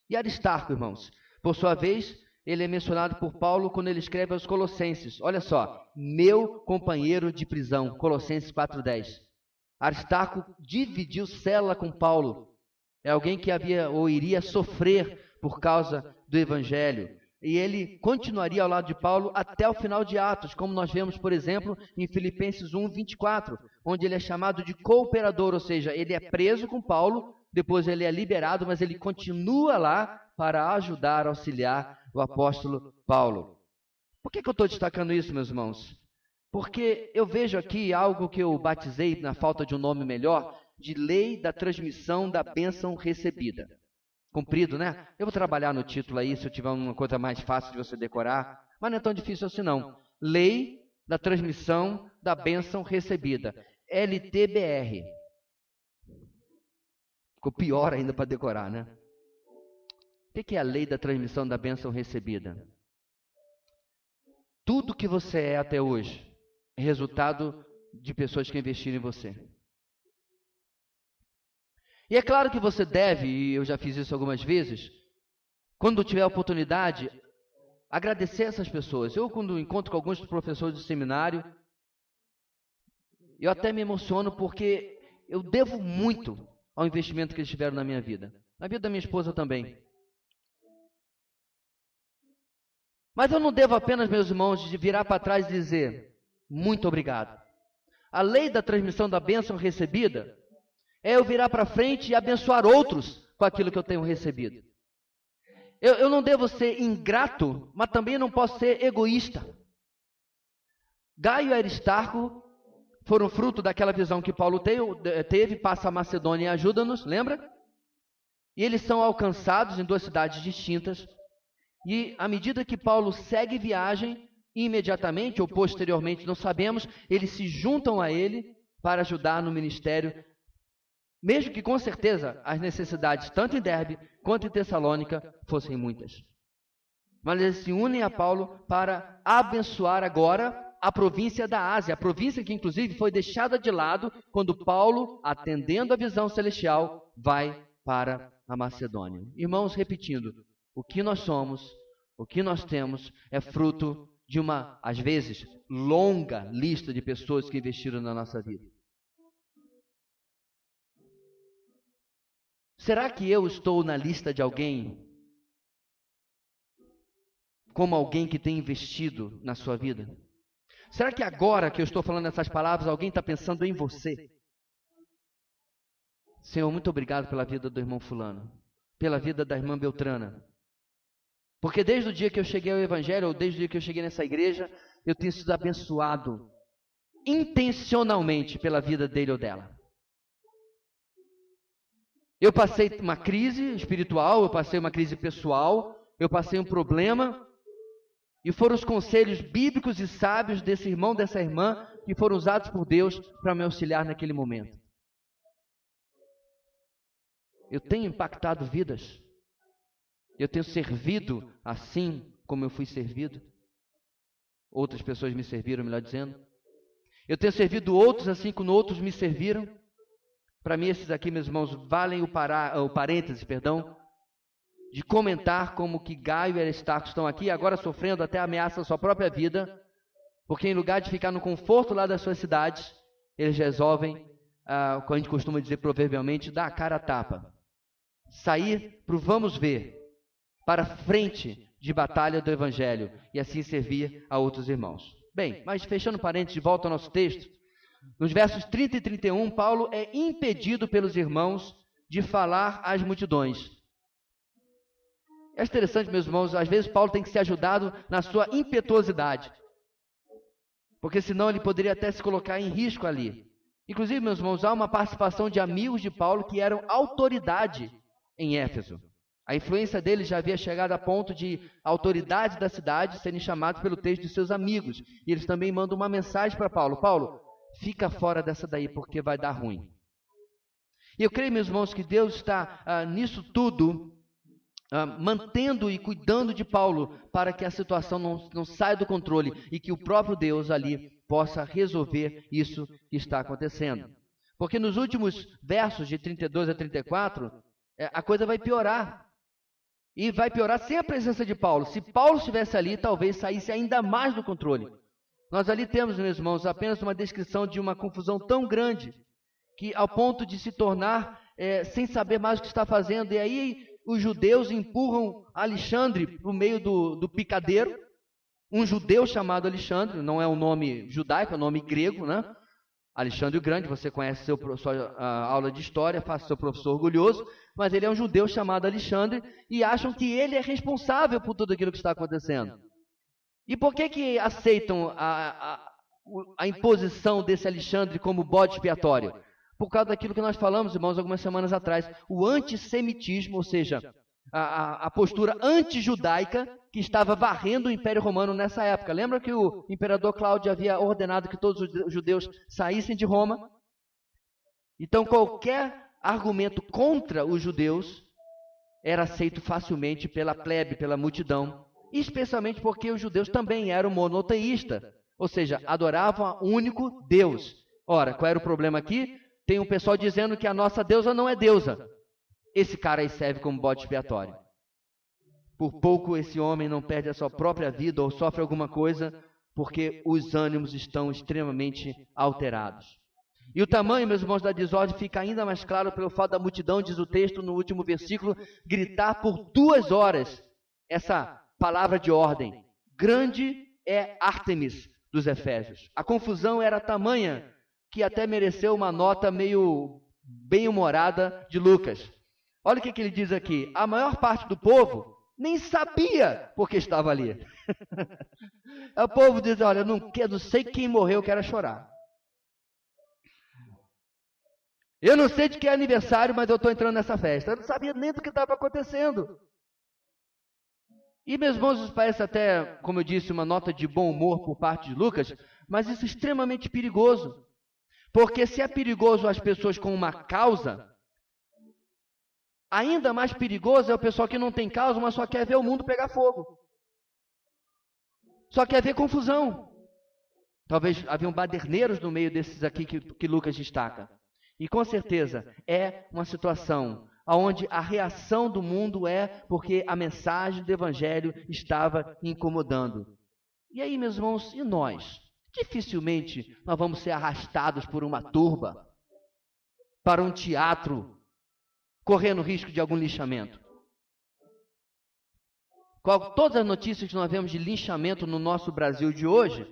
E Aristarco, irmãos, por sua vez, ele é mencionado por Paulo quando ele escreve aos Colossenses. Olha só, meu companheiro de prisão, Colossenses 4,10. Aristarco dividiu cela com Paulo. É alguém que havia ou iria sofrer por causa do Evangelho. E ele continuaria ao lado de Paulo até o final de Atos, como nós vemos, por exemplo, em Filipenses 1, 24, onde ele é chamado de cooperador, ou seja, ele é preso com Paulo, depois ele é liberado, mas ele continua lá para ajudar, auxiliar o apóstolo Paulo. Por que eu estou destacando isso, meus irmãos? Porque eu vejo aqui algo que eu batizei, na falta de um nome melhor, de lei da transmissão da bênção recebida. Comprido, né? Eu vou trabalhar no título aí, se eu tiver uma coisa mais fácil de você decorar, mas não é tão difícil assim não. Lei da transmissão da bênção recebida. LTBR. Ficou pior ainda para decorar, né? O que é a lei da transmissão da bênção recebida? Tudo que você é até hoje é resultado de pessoas que investiram em você. E é claro que você deve, e eu já fiz isso algumas vezes, quando tiver a oportunidade, agradecer essas pessoas. Eu, quando encontro com alguns professores do seminário, eu até me emociono porque eu devo muito ao investimento que eles tiveram na minha vida. Na vida da minha esposa também. Mas eu não devo apenas, meus irmãos, de virar para trás e dizer, muito obrigado. A lei da transmissão da bênção recebida é eu virar para frente e abençoar outros com aquilo que eu tenho recebido. Eu não devo ser ingrato, mas também não posso ser egoísta. Gaio e Aristarco foram fruto daquela visão que Paulo teve, passa a Macedônia e ajuda-nos, lembra? E eles são alcançados em 2 cidades distintas. E à medida que Paulo segue viagem, imediatamente ou posteriormente, não sabemos, eles se juntam a ele para ajudar no ministério. Mesmo que, com certeza, as necessidades, tanto em Derbe quanto em Tessalônica, fossem muitas. Mas eles se unem a Paulo para abençoar agora a província da Ásia, a província que, inclusive, foi deixada de lado quando Paulo, atendendo a visão celestial, vai para a Macedônia. Irmãos, repetindo, o que nós somos, o que nós temos, é fruto de uma, às vezes, longa lista de pessoas que investiram na nossa vida. Será que eu estou na lista de alguém como alguém que tem investido na sua vida? Será que agora que eu estou falando essas palavras, alguém está pensando em você? Senhor, muito obrigado pela vida do irmão fulano, pela vida da irmã Beltrana. Porque desde o dia que eu cheguei ao Evangelho, ou desde o dia que eu cheguei nessa igreja, eu tenho sido abençoado intencionalmente pela vida dele ou dela. Eu passei uma crise espiritual, eu passei uma crise pessoal, eu passei um problema, e foram os conselhos bíblicos e sábios desse irmão, dessa irmã, que foram usados por Deus para me auxiliar naquele momento. Eu tenho impactado vidas. Eu tenho servido assim como eu fui servido. Outras pessoas me serviram, melhor dizendo. Eu tenho servido outros assim como outros me serviram. Para mim, esses aqui, meus irmãos, valem o parênteses, de comentar como que Gaio e Aristarco estão aqui, agora sofrendo até ameaça à sua própria vida, porque em lugar de ficar no conforto lá das suas cidades, eles resolvem, como a gente costuma dizer proverbialmente, dar a cara a tapa. Sair para o vamos ver, para frente de batalha do Evangelho, e assim servir a outros irmãos. Bem, mas fechando parênteses, de volta ao nosso texto, nos versos 30 e 31, Paulo é impedido pelos irmãos de falar às multidões. É interessante, meus irmãos, às vezes Paulo tem que ser ajudado na sua impetuosidade, porque senão ele poderia até se colocar em risco ali. Inclusive, meus irmãos, há uma participação de amigos de Paulo que eram autoridade em Éfeso. A influência deles já havia chegado a ponto de autoridades da cidade serem chamados pelo texto de seus amigos. E eles também mandam uma mensagem para Paulo. Paulo, fica fora dessa daí porque vai dar ruim. E eu creio, meus irmãos, que Deus está nisso tudo mantendo e cuidando de Paulo para que a situação não saia do controle e que o próprio Deus ali possa resolver isso que está acontecendo. Porque nos últimos versos de 32 a 34, a coisa vai piorar. E vai piorar sem a presença de Paulo. Se Paulo estivesse ali, talvez saísse ainda mais do controle. Nós ali temos, meus irmãos, apenas uma descrição de uma confusão tão grande que ao ponto de se tornar sem saber mais o que está fazendo. E aí os judeus empurram Alexandre para o meio do picadeiro. Um judeu chamado Alexandre, não é um nome judaico, é um nome grego, né? Alexandre o Grande, você conhece sua aula de história, faça seu professor orgulhoso, mas ele é um judeu chamado Alexandre e acham que ele é responsável por tudo aquilo que está acontecendo. E por que aceitam a imposição desse Alexandre como bode expiatório? Por causa daquilo que nós falamos, irmãos, algumas semanas atrás, o antissemitismo, ou seja, a postura antijudaica que estava varrendo o Império Romano nessa época. Lembra que o imperador Cláudio havia ordenado que todos os judeus saíssem de Roma? Então, qualquer argumento contra os judeus era aceito facilmente pela plebe, pela multidão, especialmente porque os judeus também eram monoteístas, ou seja, adoravam um único Deus. Ora, qual era o problema aqui? Tem um pessoal dizendo que a nossa deusa não é deusa. Esse cara aí serve como bode expiatório. Por pouco esse homem não perde a sua própria vida ou sofre alguma coisa, porque os ânimos estão extremamente alterados. E o tamanho, meus irmãos, da desordem fica ainda mais claro pelo fato da multidão, diz o texto no último versículo, gritar por 2 horas essa palavra de ordem. Grande é Ártemis dos Efésios. A confusão era tamanha que até mereceu uma nota meio bem-humorada de Lucas. Olha o que ele diz aqui. A maior parte do povo nem sabia porque estava ali. O povo diz, olha, não sei quem morreu, eu quero chorar. Eu não sei de que é aniversário, mas eu estou entrando nessa festa. Eu não sabia nem do que estava acontecendo. E, meus irmãos, isso parece até, como eu disse, uma nota de bom humor por parte de Lucas, mas isso é extremamente perigoso. Porque se é perigoso as pessoas com uma causa, ainda mais perigoso é o pessoal que não tem causa, mas só quer ver o mundo pegar fogo. Só quer ver confusão. Talvez haviam baderneiros no meio desses aqui que Lucas destaca. E com certeza é uma situação onde a reação do mundo é porque a mensagem do Evangelho estava incomodando. E aí, meus irmãos, e nós? Dificilmente nós vamos ser arrastados por uma turba para um teatro, correndo risco de algum lixamento. Todas as notícias que nós vemos de linchamento no nosso Brasil de hoje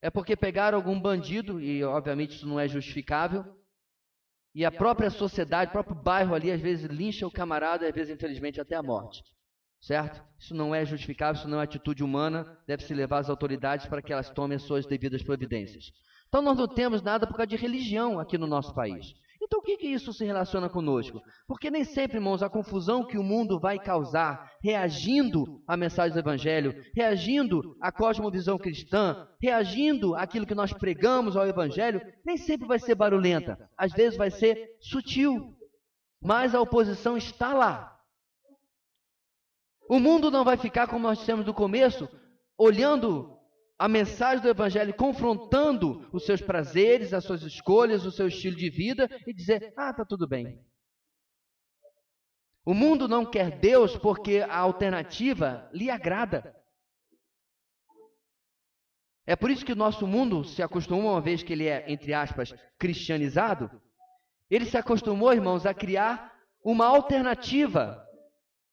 é porque pegaram algum bandido, e obviamente isso não é justificável, e a própria sociedade, o próprio bairro ali, às vezes lincha o camarada, às vezes, infelizmente, até a morte. Certo? Isso não é justificável, isso não é atitude humana, deve-se levar as autoridades para que elas tomem as suas devidas providências. Então nós não temos nada por causa de religião aqui no nosso país. Então o que isso se relaciona conosco? Porque nem sempre, irmãos, a confusão que o mundo vai causar, reagindo à mensagem do Evangelho, reagindo à cosmovisão cristã, reagindo àquilo que nós pregamos ao Evangelho, nem sempre vai ser barulhenta. Às vezes vai ser sutil, mas a oposição está lá. O mundo não vai ficar como nós dissemos no começo, olhando a mensagem do Evangelho, confrontando os seus prazeres, as suas escolhas, o seu estilo de vida e dizer, está tudo bem. O mundo não quer Deus porque a alternativa lhe agrada. É por isso que o nosso mundo se acostumou, uma vez que ele é, entre aspas, cristianizado, ele se acostumou, irmãos, a criar uma alternativa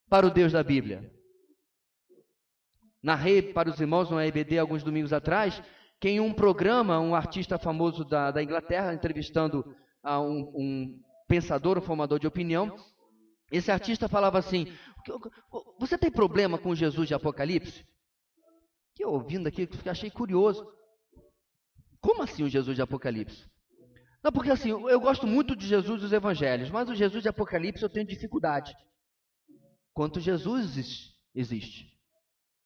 para o Deus da Bíblia. Narrei para os irmãos no EBD alguns domingos atrás, que em um programa, um artista famoso da Inglaterra, entrevistando a um pensador, um formador de opinião, esse artista falava assim, você tem problema com Jesus de Apocalipse? Que eu ouvindo aqui, achei curioso. Como assim o Jesus de Apocalipse? Não, porque assim, eu gosto muito de Jesus dos Evangelhos, mas o Jesus de Apocalipse eu tenho dificuldade. Quanto Jesus existe?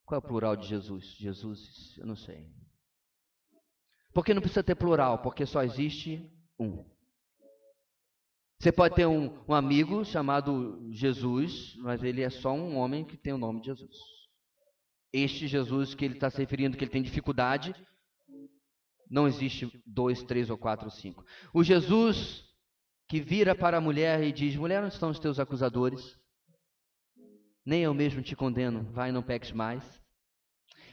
Qual é o plural de Jesus? Jesus, eu não sei. Porque não precisa ter plural, porque só existe um. Você pode ter um amigo chamado Jesus, mas ele é só um homem que tem o nome de Jesus. Este Jesus que ele está se referindo, que ele tem dificuldade, não existe 2, 3 ou 4 ou 5. O Jesus que vira para a mulher e diz, mulher, onde estão os teus acusadores? Nem eu mesmo te condeno, vai e não peques mais.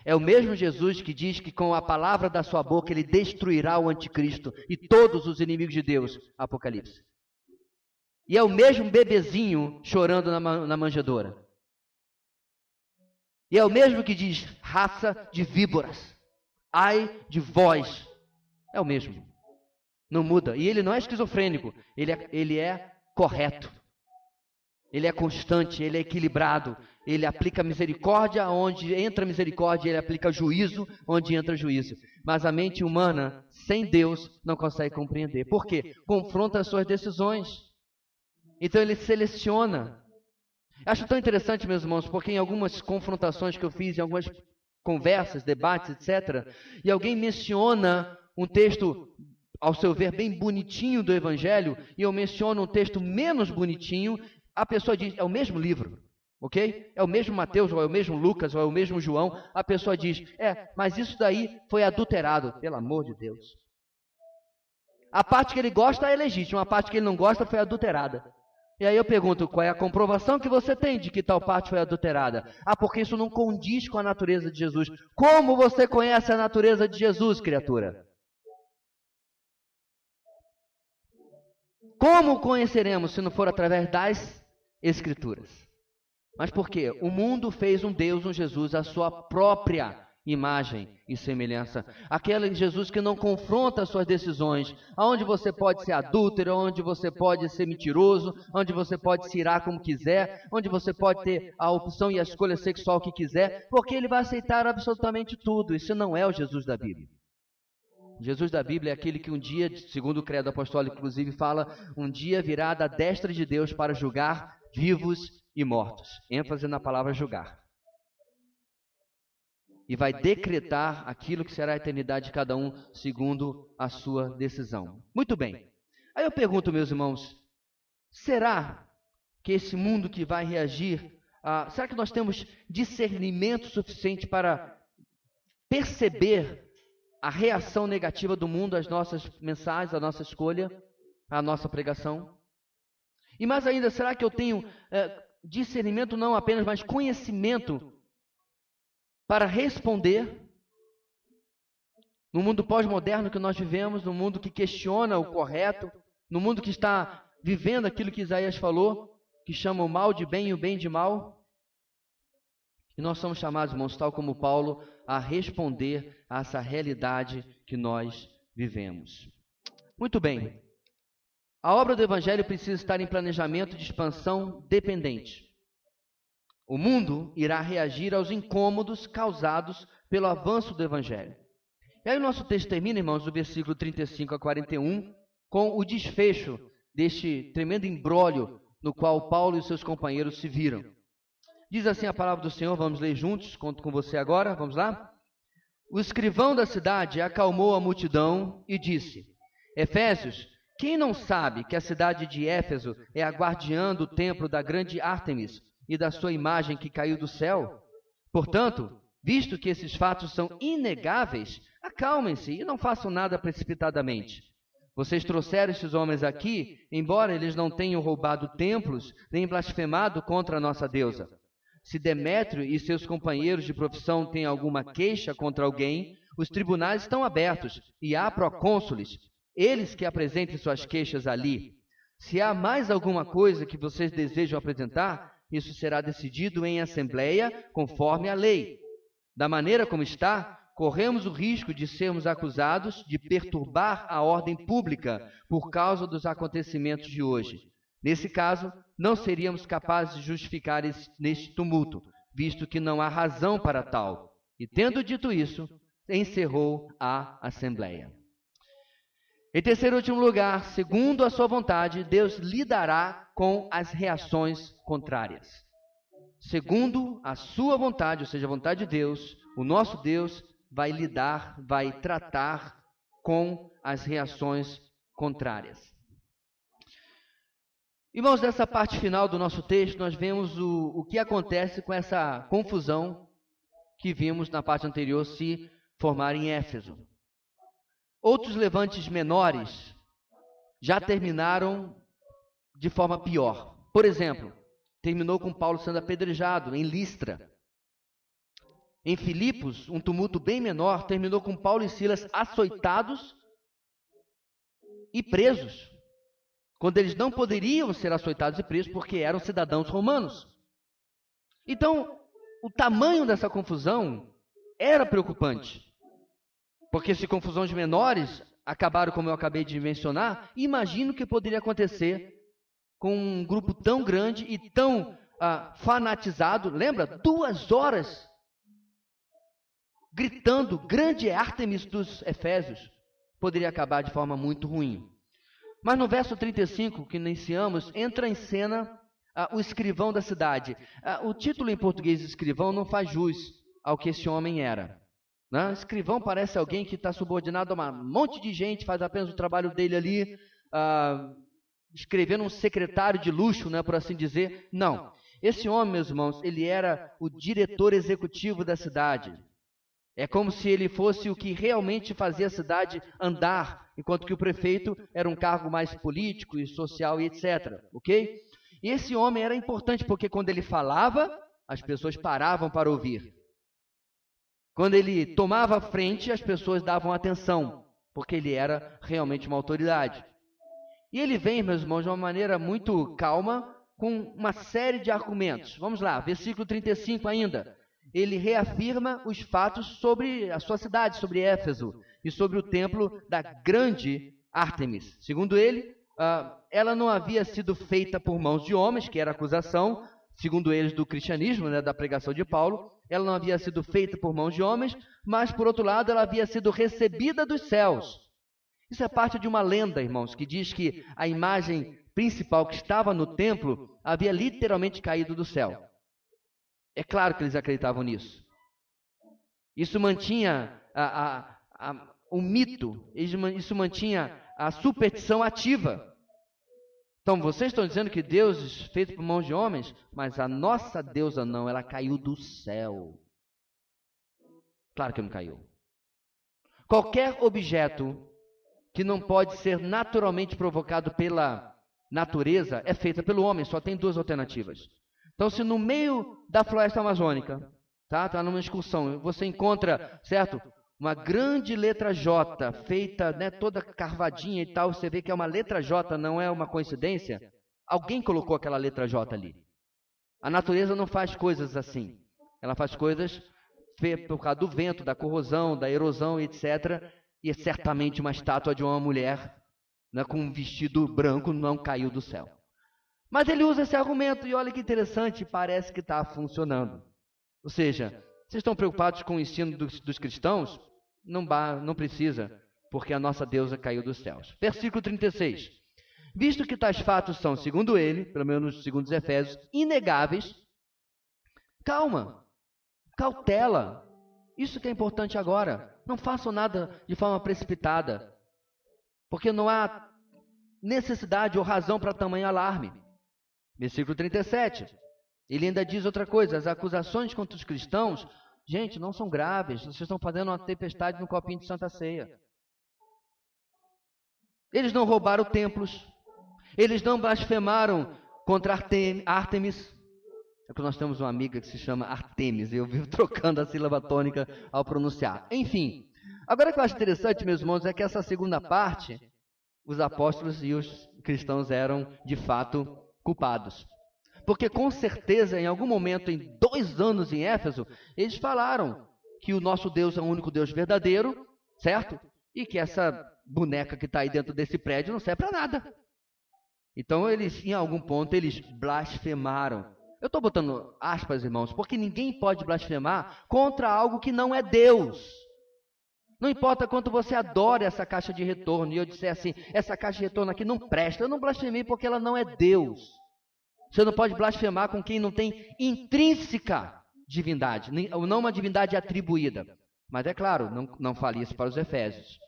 É o mesmo Jesus que diz que com a palavra da sua boca ele destruirá o anticristo e todos os inimigos de Deus. Apocalipse. E é o mesmo bebezinho chorando na manjedoura. E é o mesmo que diz, raça de víboras, ai de vós. É o mesmo. Não muda. E ele não é esquizofrênico, ele é correto. Ele é constante, ele é equilibrado, ele aplica misericórdia onde entra misericórdia, ele aplica juízo onde entra juízo. Mas a mente humana, sem Deus, não consegue compreender. Por quê? Confronta as suas decisões. Então ele seleciona. Acho tão interessante, meus irmãos, porque em algumas confrontações que eu fiz, em algumas conversas, debates, etc., e alguém menciona um texto, ao seu ver, bem bonitinho do Evangelho, e eu menciono um texto menos bonitinho, a pessoa diz, é o mesmo livro, ok? É o mesmo Mateus, ou é o mesmo Lucas, ou é o mesmo João. A pessoa diz, mas isso daí foi adulterado. Pelo amor de Deus. A parte que ele gosta é legítima, a parte que ele não gosta foi adulterada. E aí eu pergunto, qual é a comprovação que você tem de que tal parte foi adulterada? Porque isso não condiz com a natureza de Jesus. Como você conhece a natureza de Jesus, criatura? Como conheceremos se não for através das Escrituras? Mas por quê? O mundo fez um Deus, um Jesus, a sua própria imagem e semelhança. Aquele Jesus que não confronta as suas decisões, onde você pode ser adúltero, onde você pode ser mentiroso, onde você pode se irar como quiser, onde você pode ter a opção e a escolha sexual que quiser, porque ele vai aceitar absolutamente tudo. Isso não é o Jesus da Bíblia. Jesus da Bíblia é aquele que um dia, segundo o credo apostólico, inclusive fala, um dia virá da destra de Deus para julgar vivos e mortos. ênfase na palavra julgar. E vai decretar aquilo que será a eternidade de cada um, segundo a sua decisão. Muito bem. Aí eu pergunto, meus irmãos, será que esse mundo que vai reagir, será que nós temos discernimento suficiente para perceber a reação negativa do mundo às nossas mensagens, à nossa escolha, à nossa pregação? E mais ainda, será que eu tenho discernimento não apenas, mas conhecimento para responder no mundo pós-moderno que nós vivemos, no mundo que questiona o correto, no mundo que está vivendo aquilo que Isaías falou, que chama o mal de bem e o bem de mal? E nós somos chamados, irmãos, tal como Paulo, a responder a essa realidade que nós vivemos. Muito bem. A obra do Evangelho precisa estar em planejamento de expansão dependente. O mundo irá reagir aos incômodos causados pelo avanço do Evangelho. E aí o nosso texto termina, irmãos, do versículo 35 a 41, com o desfecho deste tremendo imbróglio no qual Paulo e seus companheiros se viram. Diz assim a palavra do Senhor, vamos ler juntos, conto com você agora, vamos lá? O escrivão da cidade acalmou a multidão e disse: Efésios, quem não sabe que a cidade de Éfeso é a guardiã do templo da grande Ártemis e da sua imagem que caiu do céu? Portanto, visto que esses fatos são inegáveis, acalmem-se e não façam nada precipitadamente. Vocês trouxeram esses homens aqui, embora eles não tenham roubado templos, nem blasfemado contra a nossa deusa. Se Demétrio e seus companheiros de profissão têm alguma queixa contra alguém, os tribunais estão abertos e há procônsules, eles que apresentem suas queixas ali. Se há mais alguma coisa que vocês desejam apresentar, isso será decidido em assembleia conforme a lei. Da maneira como está, corremos o risco de sermos acusados de perturbar a ordem pública por causa dos acontecimentos de hoje. Nesse caso, não seríamos capazes de justificar neste tumulto, visto que não há razão para tal. E tendo dito isso, encerrou a assembleia. Em terceiro e último lugar, segundo a sua vontade, Deus lidará com as reações contrárias. Segundo a sua vontade, ou seja, a vontade de Deus, o nosso Deus vai lidar, vai tratar com as reações contrárias. Irmãos, nessa parte final do nosso texto, nós vemos o que acontece com essa confusão que vimos na parte anterior se formar em Éfeso. Outros levantes menores já terminaram de forma pior. Por exemplo, terminou com Paulo sendo apedrejado em Listra. Em Filipos, um tumulto bem menor, terminou com Paulo e Silas açoitados e presos, quando eles não poderiam ser açoitados e presos porque eram cidadãos romanos. Então, o tamanho dessa confusão era preocupante, porque se confusões menores acabaram como eu acabei de mencionar, imagino o que poderia acontecer com um grupo tão grande e tão fanatizado. Lembra? 2 horas gritando, grande é Ártemis dos Efésios. Poderia acabar de forma muito ruim. Mas no verso 35, que iniciamos, entra em cena o escrivão da cidade. O título em português, escrivão, não faz jus ao que esse homem era. Né? Escrivão parece alguém que está subordinado a um monte de gente, faz apenas o trabalho dele ali, escrevendo um secretário de luxo, né, por assim dizer. Não. Esse homem, meus irmãos, ele era o diretor executivo da cidade. É como se ele fosse o que realmente fazia a cidade andar, enquanto que o prefeito era um cargo mais político e social e etc. Ok? E esse homem era importante porque quando ele falava, as pessoas paravam para ouvir. Quando ele tomava a frente, as pessoas davam atenção, porque ele era realmente uma autoridade. E ele vem, meus irmãos, de uma maneira muito calma, com uma série de argumentos. Vamos lá, versículo 35 ainda. Ele reafirma os fatos sobre a sua cidade, sobre Éfeso, e sobre o templo da grande Ártemis. Segundo ele, ela não havia sido feita por mãos de homens, que era a acusação, segundo eles, do cristianismo, né, da pregação de Paulo. Ela não havia sido feita por mãos de homens, mas, por outro lado, ela havia sido recebida dos céus. Isso é parte de uma lenda, irmãos, que diz que a imagem principal que estava no templo havia literalmente caído do céu. É claro que eles acreditavam nisso. Isso mantinha o mito, isso mantinha a superstição ativa. Então, vocês estão dizendo que Deus é feito por mãos de homens, mas a nossa deusa não, ela caiu do céu. Claro que não caiu. Qualquer objeto que não pode ser naturalmente provocado pela natureza é feita pelo homem, só tem 2 alternativas. Então, se no meio da floresta amazônica, tá numa excursão, você encontra, certo, uma grande letra J, feita, né, toda carvadinha e tal, você vê que é uma letra J, não é uma coincidência? Alguém colocou aquela letra J ali. A natureza não faz coisas assim. Ela faz coisas por causa do vento, da corrosão, da erosão, etc. E certamente uma estátua de uma mulher, né, com um vestido branco não caiu do céu. Mas ele usa esse argumento e olha que interessante, parece que está funcionando. Ou seja, vocês estão preocupados com o ensino dos cristãos? Não precisa, porque a nossa deusa caiu dos céus. Versículo 36. Visto que tais fatos são, segundo ele, pelo menos segundo os Efésios, inegáveis, calma, cautela. Isso que é importante agora. Não façam nada de forma precipitada, porque não há necessidade ou razão para tamanho alarme. Versículo 37. Ele ainda diz outra coisa: as acusações contra os cristãos, gente, não são graves. Vocês estão fazendo uma tempestade no copinho de Santa Ceia. Eles não roubaram templos. Eles não blasfemaram contra Ártemis. É que nós temos uma amiga que se chama Artemis, e eu vivo trocando a sílaba tônica ao pronunciar. Enfim, agora o que eu acho interessante, meus irmãos, é que essa segunda parte, os apóstolos e os cristãos eram, de fato, culpados. Porque com certeza, em algum momento, em 2 anos em Éfeso, eles falaram que o nosso Deus é o único Deus verdadeiro, certo? E que essa boneca que está aí dentro desse prédio não serve para nada. Então, eles, em algum ponto, eles blasfemaram. Eu estou botando aspas, irmãos, porque ninguém pode blasfemar contra algo que não é Deus. Não importa quanto você adore essa caixa de retorno, e eu disser assim, essa caixa de retorno aqui não presta. Eu não blasfemei porque ela não é Deus. Você não pode blasfemar com quem não tem intrínseca divindade, ou não uma divindade atribuída. Mas é claro, não fale isso para os Efésios.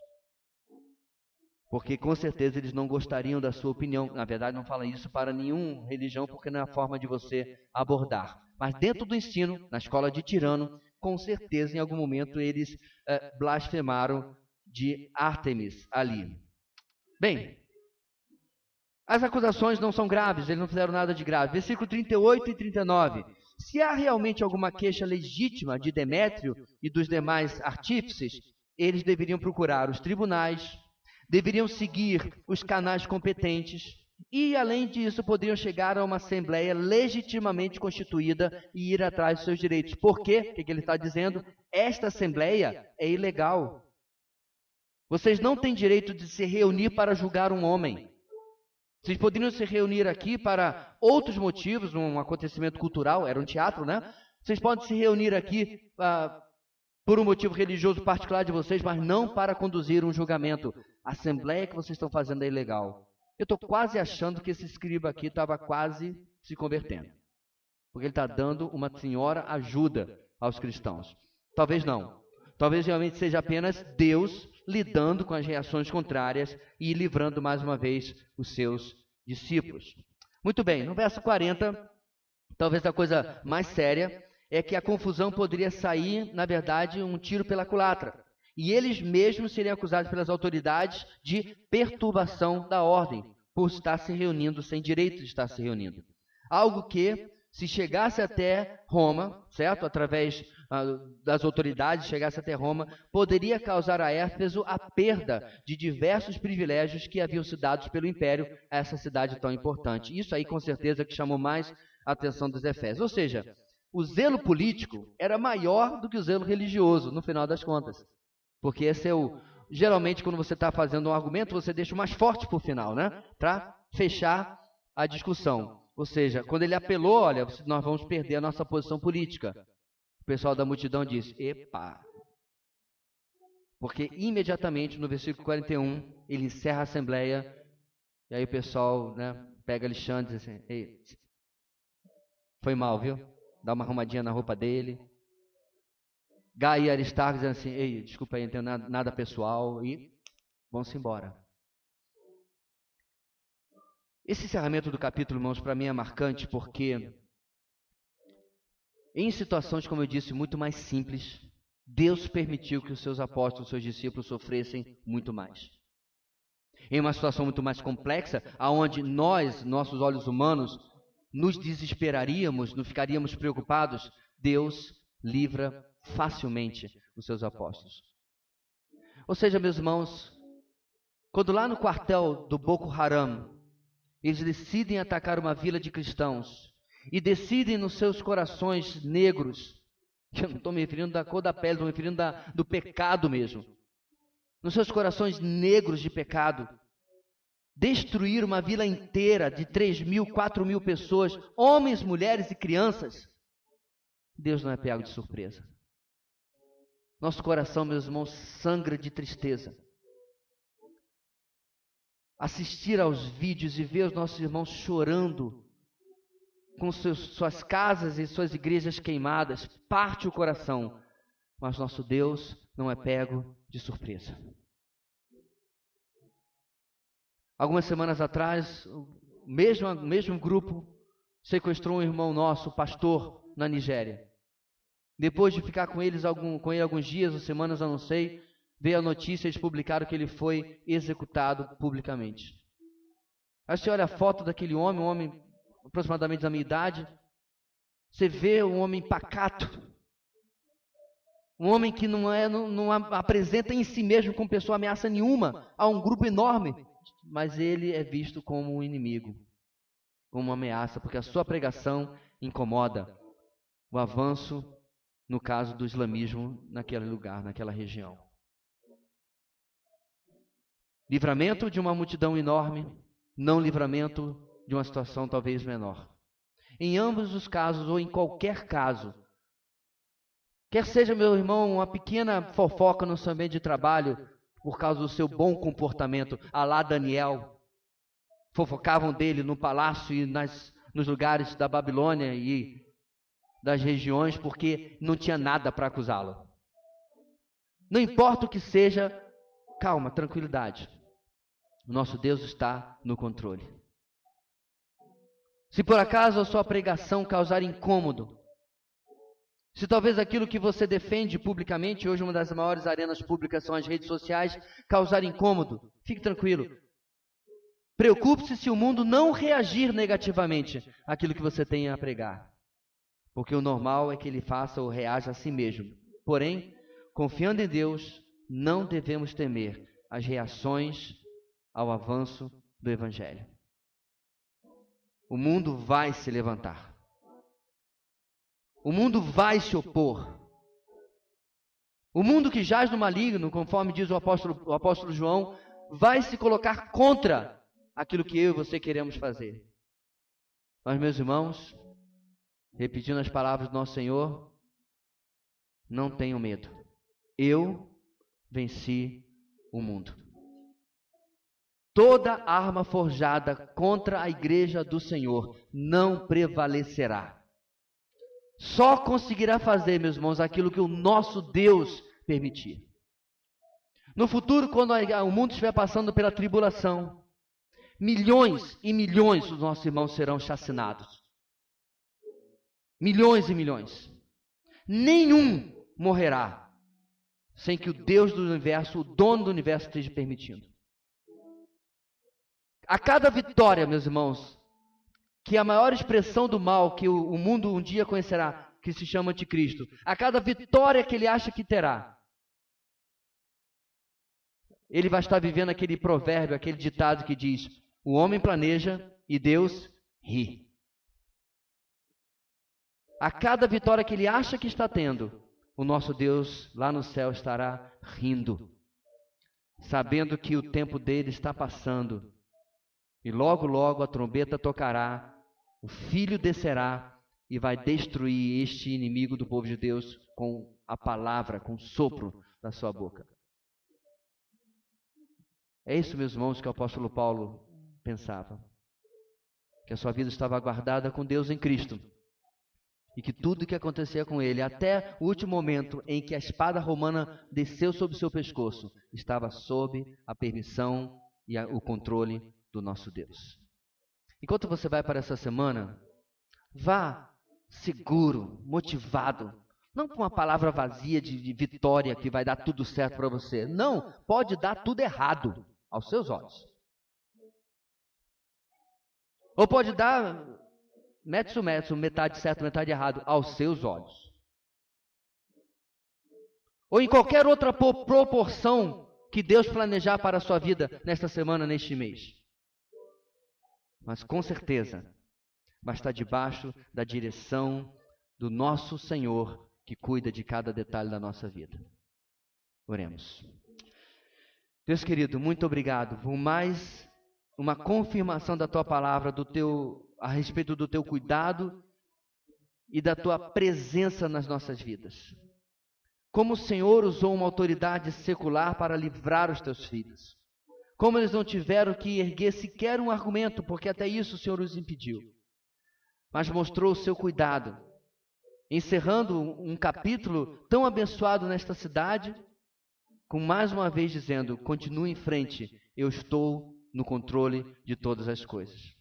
Porque com certeza eles não gostariam da sua opinião. Na verdade, não falam isso para nenhuma religião, porque não é a forma de você abordar. Mas dentro do ensino, na escola de Tirano, com certeza em algum momento eles blasfemaram de Ártemis ali. Bem, as acusações não são graves, eles não fizeram nada de grave. Versículo 38 e 39. Se há realmente alguma queixa legítima de Demétrio e dos demais artífices, eles deveriam procurar os tribunais, deveriam seguir os canais competentes e, além disso, poderiam chegar a uma assembleia legitimamente constituída e ir atrás dos seus direitos. Por quê? O que ele está dizendo? Esta assembleia é ilegal. Vocês não têm direito de se reunir para julgar um homem. Vocês poderiam se reunir aqui para outros motivos, um acontecimento cultural, era um teatro, né? Vocês podem se reunir aqui por um motivo religioso particular de vocês, mas não para conduzir um julgamento. A assembleia que vocês estão fazendo é ilegal. Eu estou quase achando que esse escriba aqui estava quase se convertendo. Porque ele está dando uma senhora ajuda aos cristãos. Talvez não. Talvez realmente seja apenas Deus lidando com as reações contrárias e livrando mais uma vez os seus discípulos. Muito bem, no verso 40, talvez a coisa mais séria é que a confusão poderia sair, na verdade, um tiro pela culatra. E eles mesmos seriam acusados pelas autoridades de perturbação da ordem, por estar se reunindo sem direito de estar se reunindo. Algo que, se chegasse até Roma, certo? Através das autoridades, chegasse até Roma, poderia causar a Éfeso a perda de diversos privilégios que haviam sido dados pelo Império a essa cidade tão importante. Isso aí, com certeza, que chamou mais a atenção dos Efésios. Ou seja, o zelo político era maior do que o zelo religioso, no final das contas. Porque esse é geralmente, quando você está fazendo um argumento, você deixa o mais forte para o final, né? Para fechar a discussão. Ou seja, quando ele apelou, olha, nós vamos perder a nossa posição política. O pessoal da multidão diz, epa. Porque imediatamente, no versículo 41, ele encerra a assembleia, e aí o pessoal, né, pega Alexandre e diz assim, ei, foi mal, viu? Dá uma arrumadinha na roupa dele. Gaio e Aristarco dizendo assim, ei, desculpa aí, não tenho nada pessoal, e vão-se embora. Esse encerramento do capítulo, irmãos, para mim é marcante porque, em situações, como eu disse, muito mais simples, Deus permitiu que os seus apóstolos, os seus discípulos sofressem muito mais. Em uma situação muito mais complexa, aonde nós, nossos olhos humanos, nos desesperaríamos, não ficaríamos preocupados, Deus livra facilmente os seus apóstolos. Ou seja, meus irmãos, quando lá no quartel do Boko Haram, eles decidem atacar uma vila de cristãos e decidem nos seus corações negros Eu não estou me referindo da cor da pele, estou me referindo do pecado mesmo. Nos seus corações negros de pecado. Destruir uma vila inteira de 3.000, 4.000 pessoas, homens, mulheres e crianças. Deus não é pego de surpresa. Nosso coração, meus irmãos, sangra de tristeza. Assistir aos vídeos e ver os nossos irmãos chorando com suas casas e suas igrejas queimadas, parte o coração. Mas nosso Deus não é pego de surpresa. Algumas semanas atrás, o mesmo grupo sequestrou um irmão nosso, pastor, na Nigéria. Depois de ficar com ele alguns dias ou semanas, eu não sei, veio a notícia, eles publicaram que ele foi executado publicamente. Aí você olha a foto daquele homem, um homem aproximadamente da minha idade, você vê um homem pacato, um homem que não apresenta em si mesmo como pessoa ameaça nenhuma a um grupo enorme, mas ele é visto como um inimigo, como uma ameaça, porque a sua pregação incomoda o avanço, no caso do islamismo, naquele lugar, naquela região. Livramento de uma multidão enorme, não livramento de uma situação talvez menor. Em ambos os casos, ou em qualquer caso, quer seja, meu irmão, uma pequena fofoca no seu ambiente de trabalho, por causa do seu bom comportamento, à lá Daniel, fofocavam dele no palácio e nos lugares da Babilônia e das regiões, porque não tinha nada para acusá-lo. Não importa o que seja, calma, tranquilidade. O nosso Deus está no controle. Se por acaso a sua pregação causar incômodo, se talvez aquilo que você defende publicamente, hoje uma das maiores arenas públicas são as redes sociais, causar incômodo, fique tranquilo. Preocupe-se se o mundo não reagir negativamente àquilo que você tem a pregar. Porque o normal é que ele faça ou reaja a si mesmo. Porém, confiando em Deus, não devemos temer as reações ao avanço do Evangelho. O mundo vai se levantar. O mundo vai se opor. O mundo que jaz no maligno, conforme diz o apóstolo João, vai se colocar contra aquilo que eu e você queremos fazer. Mas, meus irmãos, repetindo as palavras do nosso Senhor, não tenham medo. Eu venci o mundo. Toda arma forjada contra a igreja do Senhor não prevalecerá. Só conseguirá fazer, meus irmãos, aquilo que o nosso Deus permitir. No futuro, quando o mundo estiver passando pela tribulação, milhões e milhões dos nossos irmãos serão chacinados. Milhões e milhões. Nenhum morrerá sem que o Deus do universo, o dono do universo, esteja permitindo. A cada vitória, meus irmãos, que a maior expressão do mal que o mundo um dia conhecerá, que se chama anticristo, a cada vitória que ele acha que terá, ele vai estar vivendo aquele provérbio, aquele ditado que diz: o homem planeja e Deus ri. A cada vitória que ele acha que está tendo, o nosso Deus lá no céu estará rindo, sabendo que o tempo dele está passando. E logo, logo a trombeta tocará, o Filho descerá e vai destruir este inimigo do povo de Deus com a palavra, com o sopro da sua boca. É isso, meus irmãos, que o apóstolo Paulo pensava. Que a sua vida estava guardada com Deus em Cristo. E que tudo o que acontecia com ele, até o último momento em que a espada romana desceu sobre o seu pescoço, estava sob a permissão e o controle do nosso Deus. Enquanto você vai para essa semana, vá seguro, motivado, não com uma palavra vazia de vitória que vai dar tudo certo para você. Não, pode dar tudo errado aos seus olhos. Ou pode dar metade certo, metade errado aos seus olhos. Ou em qualquer outra proporção que Deus planejar para a sua vida nesta semana, neste mês. Mas com certeza vai estar debaixo da direção do nosso Senhor que cuida de cada detalhe da nossa vida. Oremos. Deus querido, muito obrigado por mais uma confirmação da Tua palavra, a respeito do Teu cuidado e da Tua presença nas nossas vidas. Como o Senhor usou uma autoridade secular para livrar os Teus filhos. Como eles não tiveram que erguer sequer um argumento, porque até isso o Senhor os impediu. Mas mostrou o seu cuidado, encerrando um capítulo tão abençoado nesta cidade, com mais uma vez dizendo: continue em frente, eu estou no controle de todas as coisas.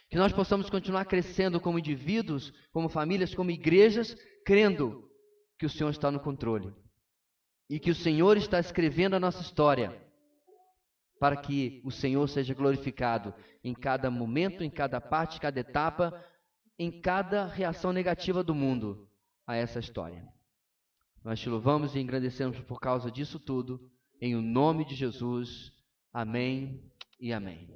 Que nós possamos continuar crescendo como indivíduos, como famílias, como igrejas, crendo que o Senhor está no controle e que o Senhor está escrevendo a nossa história, para que o Senhor seja glorificado em cada momento, em cada parte, em cada etapa, em cada reação negativa do mundo a essa história. Nós te louvamos e engrandecemos por causa disso tudo, em o nome de Jesus. Amém e amém.